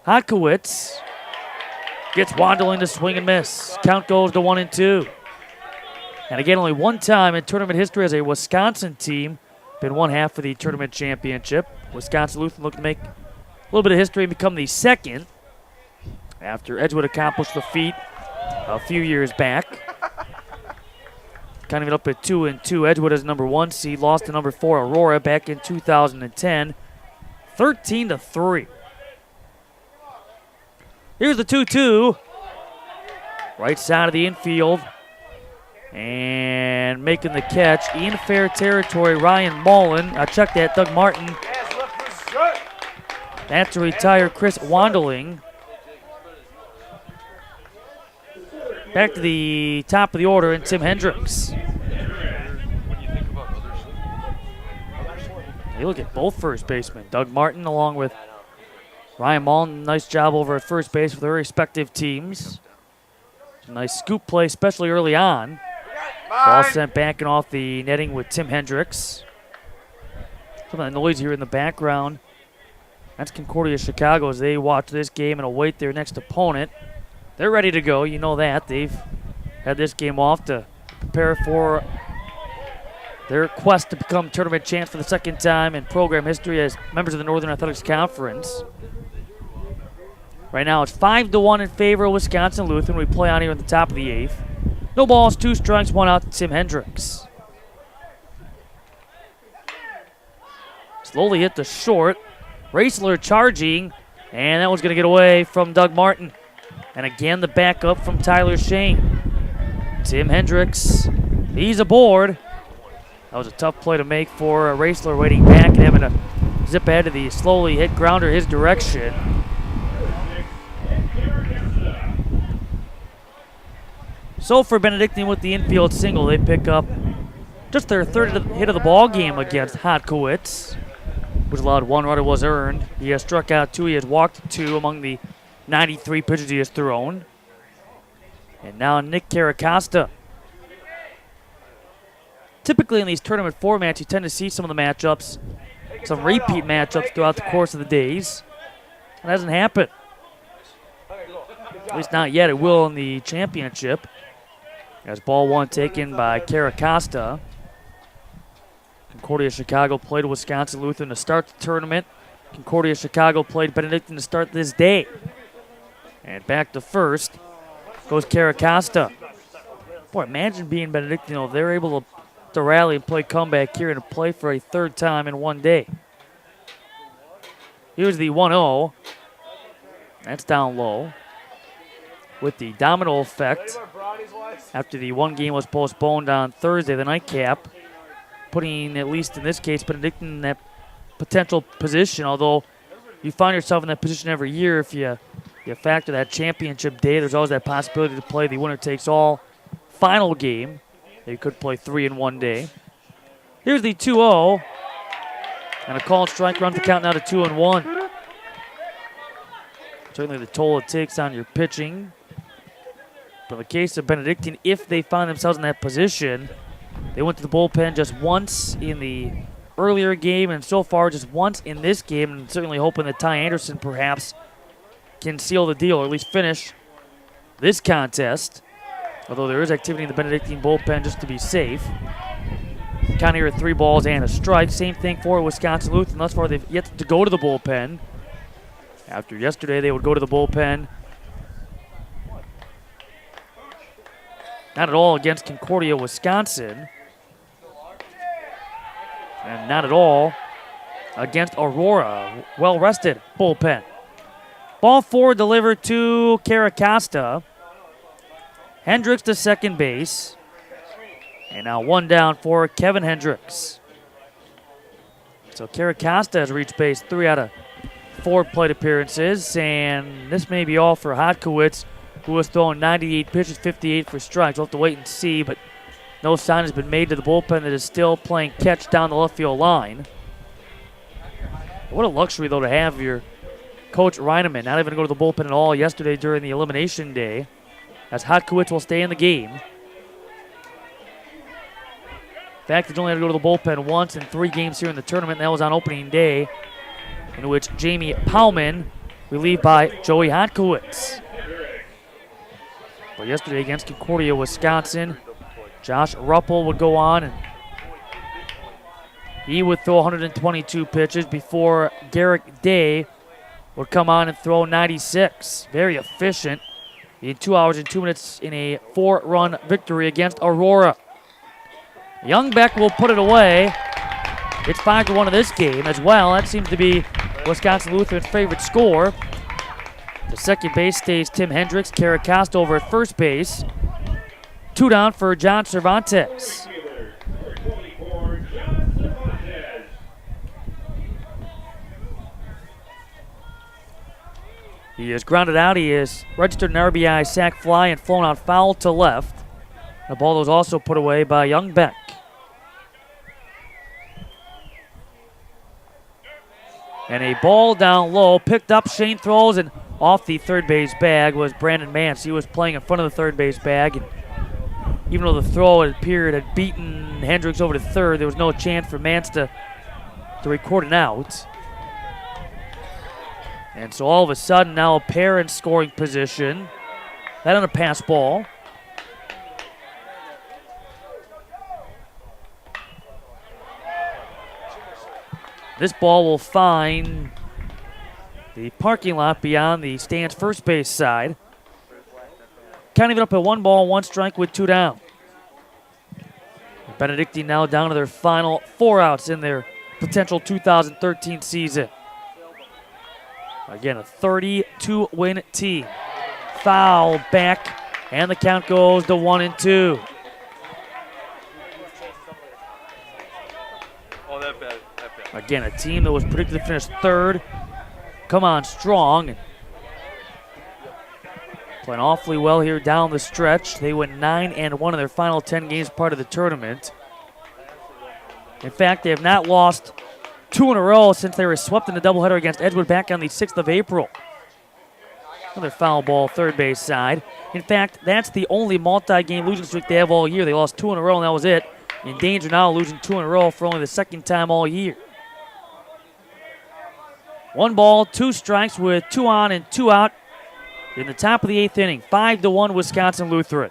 Hotkowitz gets Wanderling to swing and miss. Count goes to 1-2. And again, only one time in tournament history has a Wisconsin team been one half of the tournament championship. Wisconsin Lutheran looking to make a little bit of history and become the second after Edgewood accomplished the feat a few years back. Counting it up at 2-2. Edgewood as number 1 seed, lost to number 4 Aurora back in 2010, 13-3. Here's the 2-2. Right side of the infield. And making the catch in fair territory, Ryan Mullen. Check that, Doug Martin. That's to retire Chris Wanderling. Back to the top of the order, and Tim Hendricks. You look at both first basemen. Doug Martin along with Ryan Mullen. Nice job over at first base for their respective teams. Nice scoop play, especially early on. Ball sent back and off the netting with Tim Hendricks. Some of the noise here in the background. That's Concordia Chicago as they watch this game and await their next opponent. They're ready to go, you know that. They've had this game off to prepare for their quest to become tournament champs for the second time in program history as members of the Northern Athletics Conference. Right now it's 5-1 in favor of Wisconsin Lutheran. We play on here at the top of the 8th. No balls, 2 strikes, 1 out to Tim Hendricks. Slowly hit the short. Raisler charging, and that one's going to get away from Doug Martin. And again, the backup from Tyler Shane. Tim Hendricks, he's aboard. That was a tough play to make for Raisler, waiting back and having to zip ahead to the slowly hit grounder his direction. So for Benedictine with the infield single, they pick up just their third hit of the ball game against Hotkowitz, which allowed 1 run. It was earned. He has struck out 2. He has walked 2 among the 93 pitches he has thrown. And now Nick Caracosta. Typically in these tournament formats, you tend to see some of the matchups, some repeat matchups throughout the course of the days. It hasn't happened. At least not yet. It will in the championship. As ball 1 taken by Caracosta. Concordia Chicago played Wisconsin Lutheran to start the tournament. Concordia Chicago played Benedictine to start this day. And back to first goes Caracosta. Boy, imagine being Benedictine if they're able to rally and play comeback here and to play for a third time in one day. Here's the 1-0. That's down low. With the domino effect, after the one game was postponed on Thursday, the nightcap, putting, at least in this case, Benedictine in that potential position, although you find yourself in that position every year if you factor that championship day. There's always that possibility to play the winner-takes-all final game. You could play 3 in one day. Here's the 2-0. And a called strike runs the count now to 2-1. Certainly the toll it takes on your pitching. But in the case of Benedictine, if they find themselves in that position, they went to the bullpen just once in the earlier game, and so far just once in this game, and certainly hoping that Ty Anderson perhaps can seal the deal or at least finish this contest. Although there is activity in the Benedictine bullpen just to be safe. Count here at 3 balls and a strike. Same thing for Wisconsin Lutheran. Thus far, they've yet to go to the bullpen. After yesterday, they would go to the bullpen. Not at all against Concordia, Wisconsin. And not at all against Aurora. Well-rested bullpen. Ball 4 delivered to Caracosta. Hendricks to second base. And now 1 down for Kevin Hendricks. So Caracosta has reached base 3 out of 4 plate appearances. And this may be all for Hotkowitz, who has thrown 98 pitches, 58 for strikes. We'll have to wait and see, but no sign has been made to the bullpen that is still playing catch down the left field line. What a luxury, though, to have your coach Reineman not even to go to the bullpen at all yesterday during the elimination day, as Hotkowitz will stay in the game. In fact, he's only had to go to the bullpen once in 3 games here in the tournament, and that was on opening day, in which Jamie Powman relieved by Joey Hotkowitz. But yesterday against Concordia, Wisconsin, Josh Ruppel would go on, and he would throw 122 pitches before Garrick Day would come on and throw 96. Very efficient in 2 hours and 2 minutes in a 4-run victory against Aurora. Youngbeck will put it away. It's 5-1 in this game as well. That seems to be Wisconsin Lutheran's favorite score. The second base stays Tim Hendricks. Caracosta over at first base. 2 down for John Cervantes. He is grounded out. He is registered an RBI sac fly and flown out foul to left. The ball was also put away by Youngbeck. And a ball down low, picked up, Shane throws, and off the third base bag was Brandon Mance. He was playing in front of the third base bag, and even though the throw, it appeared, had beaten Hendricks over to third, there was no chance for Mance to record an out. And so all of a sudden, now a pair in scoring position. That on a pass ball. This ball will find the parking lot beyond the stand's first base side. Counting it up at 1 ball, 1 strike with 2 down. Benedictine now down to their final 4 outs in their potential 2013 season. Again, a 32-win team. Foul back, and the count goes to 1-2. Oh, that bad. Again, a team that was predicted to finish 3rd. Come on strong. And playing awfully well here down the stretch. They went 9-1 in their final 10 games part of the tournament. In fact, they have not lost 2 in a row since they were swept in the doubleheader against Edgewood back on the 6th of April. Another foul ball, third base side. In fact, that's the only multi-game losing streak they have all year. They lost 2 in a row, and that was it. In danger now, losing 2 in a row for only the 2nd time all year. 1 ball, 2 strikes with 2 on and 2 out in the top of the 8th inning. 5-1 Wisconsin Lutheran.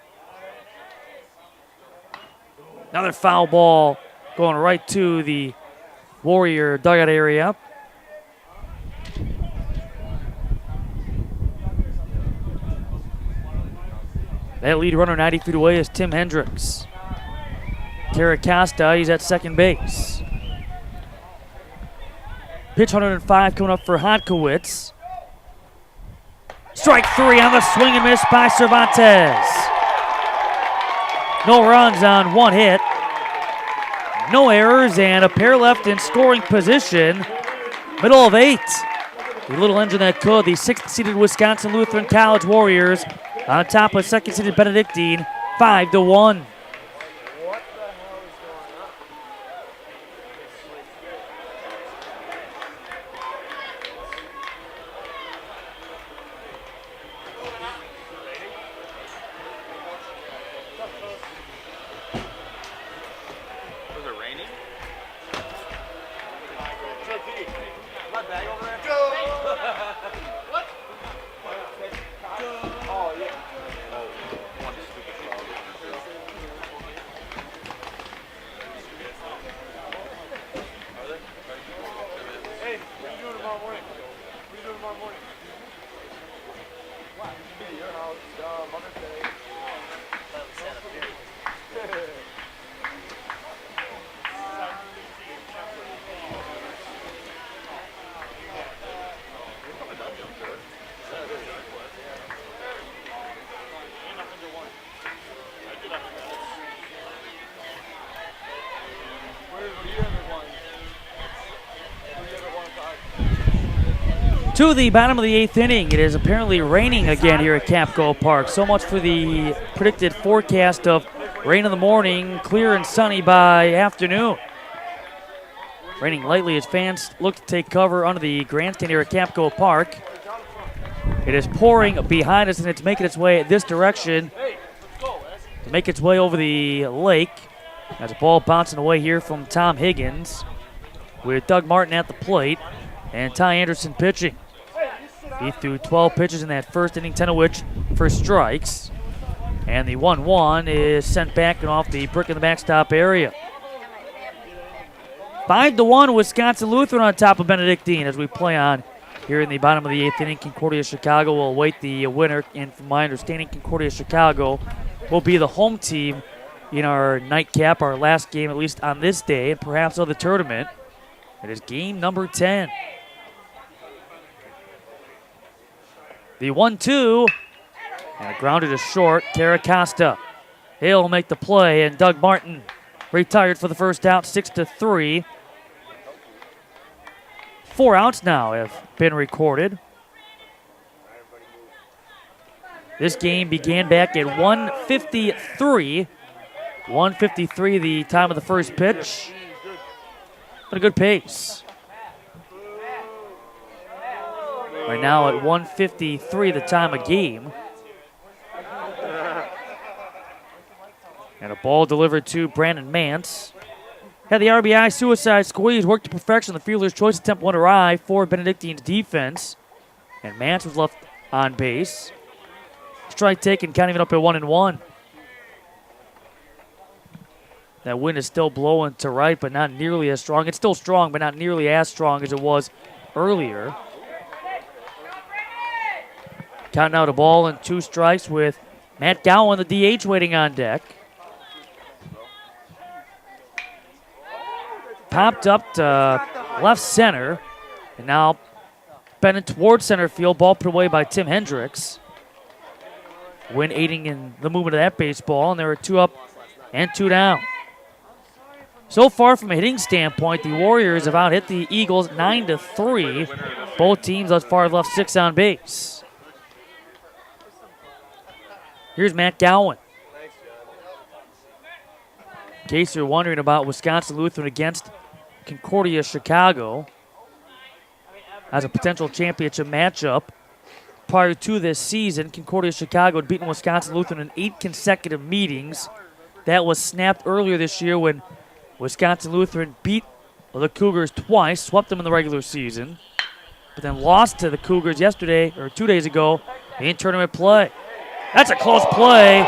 Another foul ball going right to the Warrior dugout area. That lead runner 90 feet away is Tim Hendricks. Caracosta, he's at second base. Pitch 105 coming up for Hotkowitz. Strike 3 on the swing and miss by Cervantes. No runs on 1 hit. No errors and a pair left in scoring position. Middle of 8. The little engine that could. The 6th-seeded Wisconsin Lutheran College Warriors on top of 2nd-seeded Benedictine, 5-1. Your house, Mother's Day. To the bottom of the 8th inning, it is apparently raining again here at Kapco Park. So much for the predicted forecast of rain in the morning, clear and sunny by afternoon. Raining lightly as fans look to take cover under the grandstand here at Kapco Park. It is pouring behind us, and it's making its way this direction to make its way over the lake. As a ball bouncing away here from Tom Higgins with Doug Martin at the plate and Ty Anderson pitching. He threw 12 pitches in that first inning, 10 of which for strikes. And the 1-1 is sent back and off the brick in the backstop area. 5-1, Wisconsin Lutheran on top of Benedictine as we play on here in the bottom of the 8th inning. Concordia Chicago will await the winner, and from my understanding, Concordia Chicago will be the home team in our nightcap, our last game at least on this day, and perhaps of the tournament. It is game number 10. The 1-2, and grounded to short, Caracosta. He'll make the play, and Doug Martin retired for the first out, 6-3. 4 outs now have been recorded. This game began back at 1:53. 1:53 the time of the first pitch. But a good pace. Right now at 1:53 the time of game. And a ball delivered to Brandon Mance. Had the RBI suicide squeeze, worked to perfection. The fielder's choice attempt went awry for Benedictine's defense. And Mance was left on base. Strike taken, counting it up at 1-1. That wind is still blowing to right, but not nearly as strong. It's still strong, but not nearly as strong as it was earlier. Counting out a ball and 2 strikes with Matt Gowan, the DH, waiting on deck. Popped up to left center, and now bending towards center field. Ball put away by Tim Hendricks. Wind aiding in the movement of that baseball, and there are 2 up and 2 down. So far from a hitting standpoint, the Warriors have out-hit the Eagles 9-3. Both teams thus far have left 6 on base. Here's Matt Gowan. In case you're wondering about Wisconsin Lutheran against Concordia Chicago as a potential championship matchup, prior to this season, Concordia Chicago had beaten Wisconsin Lutheran in 8 consecutive meetings. That was snapped earlier this year when Wisconsin Lutheran beat the Cougars twice, swept them in the regular season, but then lost to the Cougars yesterday, or 2 days ago, in tournament play. That's a close play,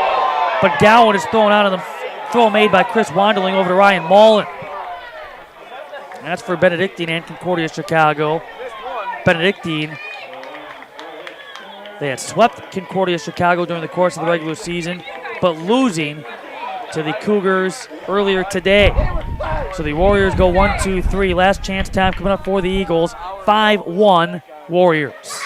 but Gowan is thrown out of the throw made by Chris Wanderling over to Ryan Mullen. And that's for Benedictine and Concordia Chicago. Benedictine, they had swept Concordia Chicago during the course of the regular season, but losing to the Cougars earlier today. So the Warriors go 1-2-3. Last chance time coming up for the Eagles. 5-1 Warriors.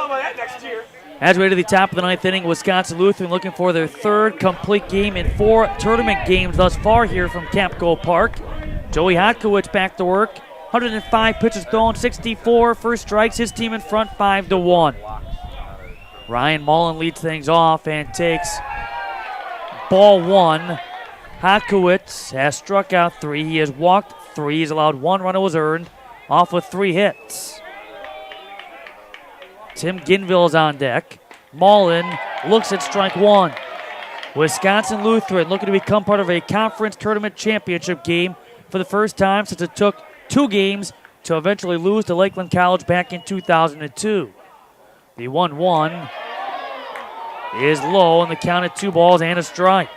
about that next year. As we head to the top of the ninth inning, Wisconsin Lutheran looking for their third complete game in 4 tournament games thus far here from Kapco Park. Joey Hotkowitz back to work. 105 pitches thrown, 64 first strikes. His team in front 5-1. Ryan Mullen leads things off and takes ball 1. Hotkowitz has struck out 3. He has walked 3. He's allowed 1 run that was earned off of 3 hits. Tim Ginville is on deck. Mullen looks at strike 1. Wisconsin Lutheran looking to become part of a conference tournament championship game for the first time since it took 2 games to eventually lose to Lakeland College back in 2002. The 1-1 is low on the count at 2 balls and a strike.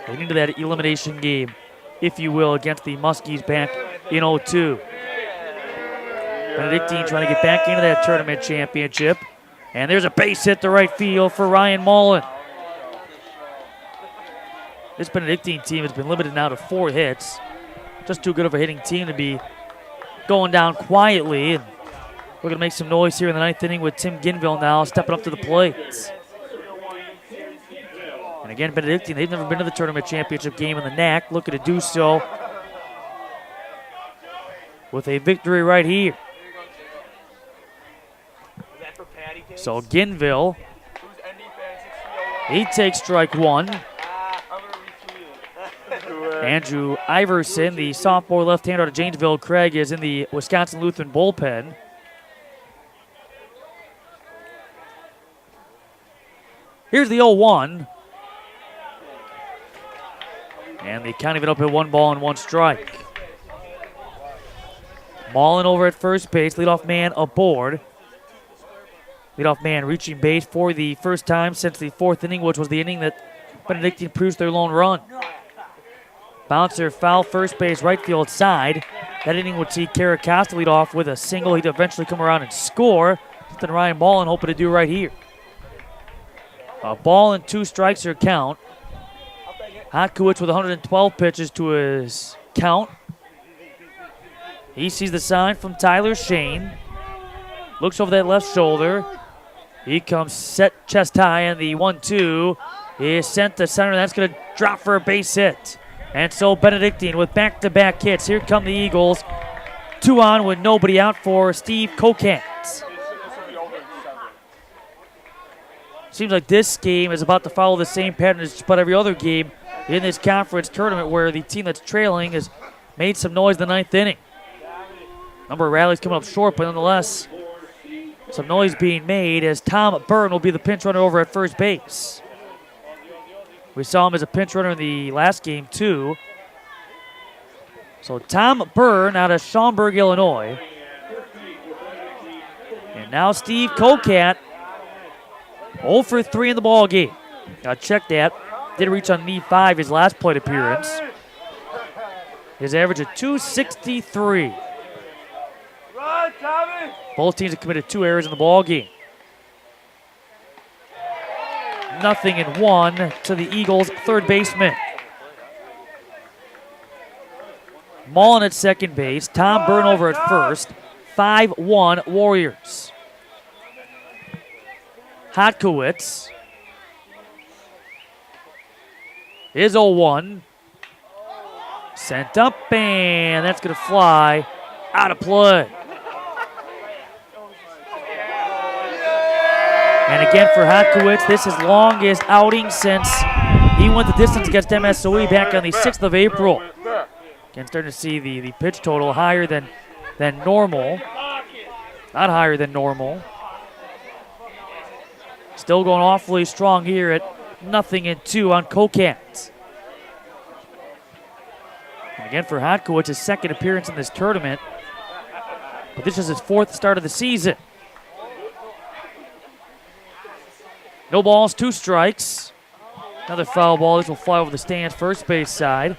Getting into that elimination game, if you will, against the Muskies back in 02. Benedictine trying to get back into that tournament championship. And there's a base hit to right field for Ryan Mullen. This Benedictine team has been limited now to 4 hits. Just too good of a hitting team to be going down quietly. And we're going to make some noise here in the ninth inning with Tim Ginville now stepping up to the plate. And again, Benedictine, they've never been to the tournament championship game in the NAC, looking to do so with a victory right here. So Ginville, he takes strike 1. Andrew Iverson, the sophomore left-hander out of Janesville Craig, is in the Wisconsin Lutheran bullpen. Here's the 0-1. And they count it up at 1 ball and 1 strike. Mullen over at first base, leadoff man aboard. Leadoff man reaching base for the first time since the 4th inning, which was the inning that Benedictine produced their lone run. Bouncer foul first base right field side. That inning would see Caracosta lead off with a single. He'd eventually come around and score. Something Ryan Mullen hoping to do right here. A ball and 2 strikes are count. Hotkowitz with 112 pitches to his count. He sees the sign from Tyler Shane. Looks over that left shoulder. He comes set chest high, and the 1-2 is sent to center. That's going to drop for a base hit. And so Benedictine with back-to-back hits. Here come the Eagles. 2 on with nobody out for Steve Kokat. Seems like this game is about to follow the same pattern as just about every other game in this conference tournament, where the team that's trailing has made some noise in the 9th inning. Number of rallies coming up short, but nonetheless, some noise being made as Tom Byrne will be the pinch runner over at first base. We saw him as a pinch runner in the last game, too. So Tom Byrne out of Schaumburg, Illinois. And now Steve Kokat, 0 for 3 in the ball game. Got checked that. Did reach on knee 5 his last plate appearance. His average of 263. Both teams have committed 2 errors in the ball game. 0-1 to the Eagles' third baseman. Mullen at second base. Tom Byrne over at first. 5-1 Warriors. Hotkowitz is 0-1. Sent up, and that's going to fly out of play. And again for Hotkowitz, this is his longest outing since he went the distance against MSOE back on the 6th of April. Again, starting to see the pitch total higher than normal. Not higher than normal. Still going awfully strong here at 0-2 on Kokat. And again for Hotkowitz, his 2nd appearance in this tournament. But this is his 4th start of the season. No balls, 2 strikes. Another foul ball. This will fly over the stands, first base side.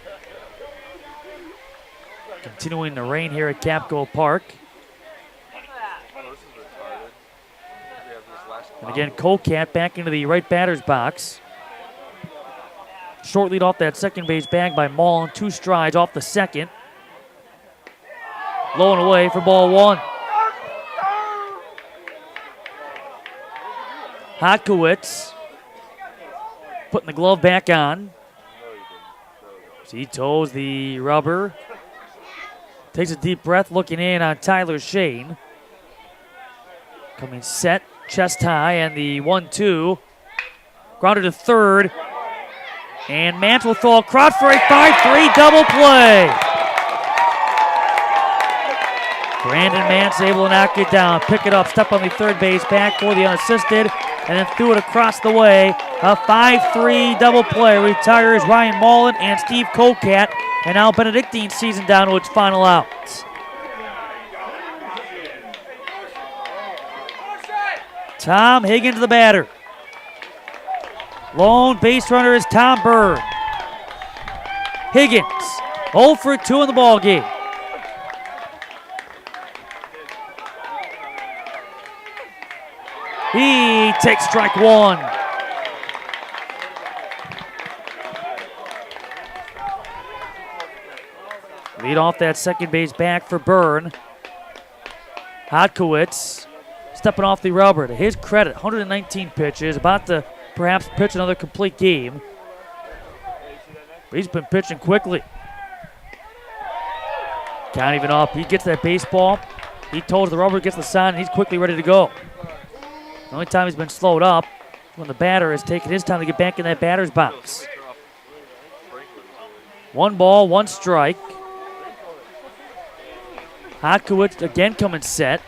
Continuing the rain here at Kapco Park. And again, Kokat back into the right batter's box. Short lead off that second base bag by Mullen. 2 strides off the second. Low and away for ball 1. Hodkowitz putting the glove back on. So he toes the rubber. Takes a deep breath, looking in on Tyler Shane. Coming set, chest high, and the 1-2. Grounded to third. And Mance will throw across for a 5-3 double play. Brandon Mance able to knock it down, pick it up, step on the third base, back for the unassisted, and then threw it across the way. A 5-3 double play retires Ryan Mullen and Steve Kokat, and now Benedictine season down to its final out. Tom Higgins, the batter. Lone base runner is Tom Byrne. Higgins, 0 for 2 in the ball game. He takes strike one. Lead off that second base back for Byrne. Hodkowitz stepping off the rubber. To his credit, 119 pitches, about to perhaps pitch another complete game. But he's been pitching quickly. Count even up. He gets that baseball. He toes the rubber, gets the sign, and he's quickly ready to go. The only time he's been slowed up when the batter has taken his time to get back in that batter's box. 1 ball, 1 strike. Hodkowitz again coming set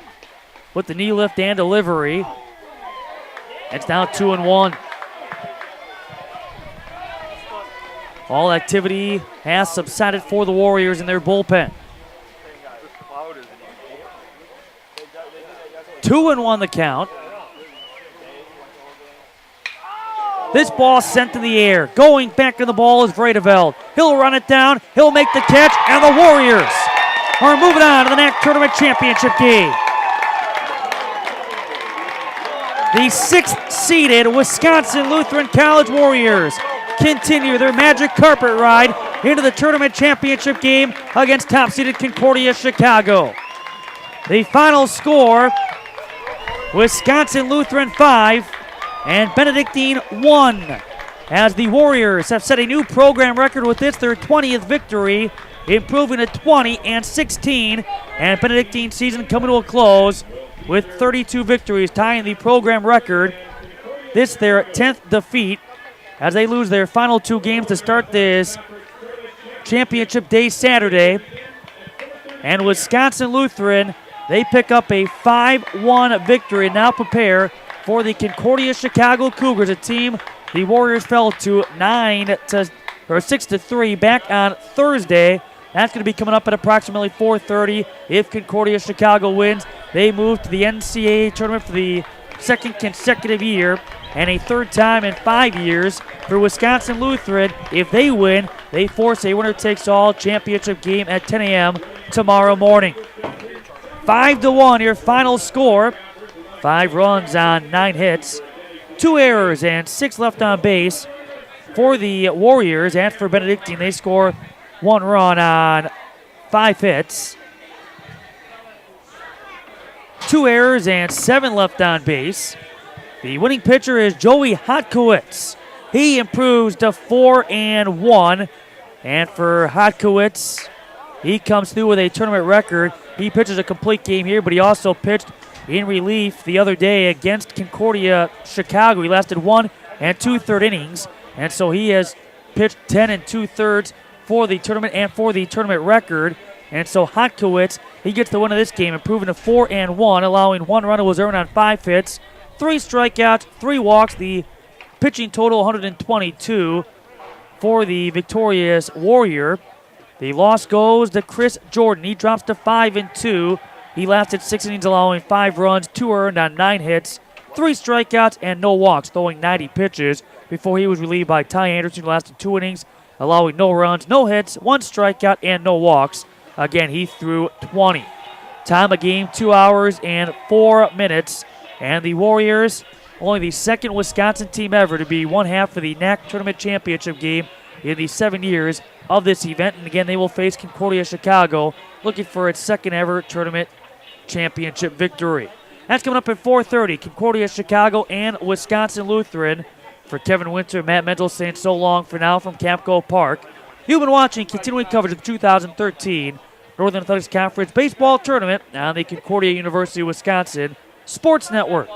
with the knee lift and delivery. It's now 2-1. All activity has subsided for the Warriors in their bullpen. 2-1 the count. This ball sent to the air. Going back to the ball is Vredeveld. He'll run it down. He'll make the catch, and the Warriors are moving on to the NAC Tournament Championship game. The 6th-seeded Wisconsin Lutheran College Warriors continue their magic carpet ride into the tournament championship game against top-seeded Concordia Chicago. The final score, Wisconsin Lutheran 5 and Benedictine 1, as the Warriors have set a new program record with this, their 20th victory, improving to 20-16, and Benedictine season coming to a close with 32 victories, tying the program record. This their 10th defeat as they lose their final 2 games to start this championship day Saturday. And Wisconsin Lutheran, they pick up a 5-1 victory and now prepare for the Concordia Chicago Cougars, a team the Warriors fell to 6-3 back on Thursday. That's going to be coming up at approximately 4:30. If Concordia Chicago wins, they move to the NCAA tournament for the 2nd consecutive year and a 3rd time in 5 years. For Wisconsin Lutheran, if they win, they force a winner-takes-all championship game at 10 a.m. tomorrow morning. 5-1 your final score. 5 runs on 9 hits, 2 errors and 6 left on base for the Warriors. And for Benedictine, they score 1 run on 5 hits, 2 errors and 7 left on base. The winning pitcher is Joey Hodkowitz. He improves to 4-1. And for Hodkowitz, he comes through with a tournament record. He pitches a complete game here, but he also pitched in relief the other day against Concordia Chicago. He lasted 1 2/3 innings, and so he has pitched 10 2/3 for the tournament and for the tournament record. And so Hodkowitz, he gets the win of this game, improving to 4-1, allowing 1 run was earned on 5 hits, 3 strikeouts, 3 walks. The pitching total 122 for the victorious Warrior. The loss goes to Chris Jordan. He drops to 5-2. He lasted 6 innings, allowing 5 runs, 2 earned on 9 hits, 3 strikeouts, and no walks, throwing 90 pitches before he was relieved by Ty Anderson, who lasted 2 innings, allowing no runs, no hits, 1 strikeout, and no walks. Again, he threw 20. Time of game, 2 hours and 4 minutes. And the Warriors, only the 2nd Wisconsin team ever to be one half of the NAC Tournament Championship game in the 7 years of this event. And again, they will face Concordia Chicago, looking for its 2nd ever tournament championship victory. That's coming up at 4:30. Concordia, Chicago, and Wisconsin Lutheran. For Kevin Winter, Matt Menzel saying so long for now from Kapco Park. You've been watching continuing coverage of the 2013 Northern Athletics Conference Baseball Tournament on the Concordia University, Wisconsin Sports Network.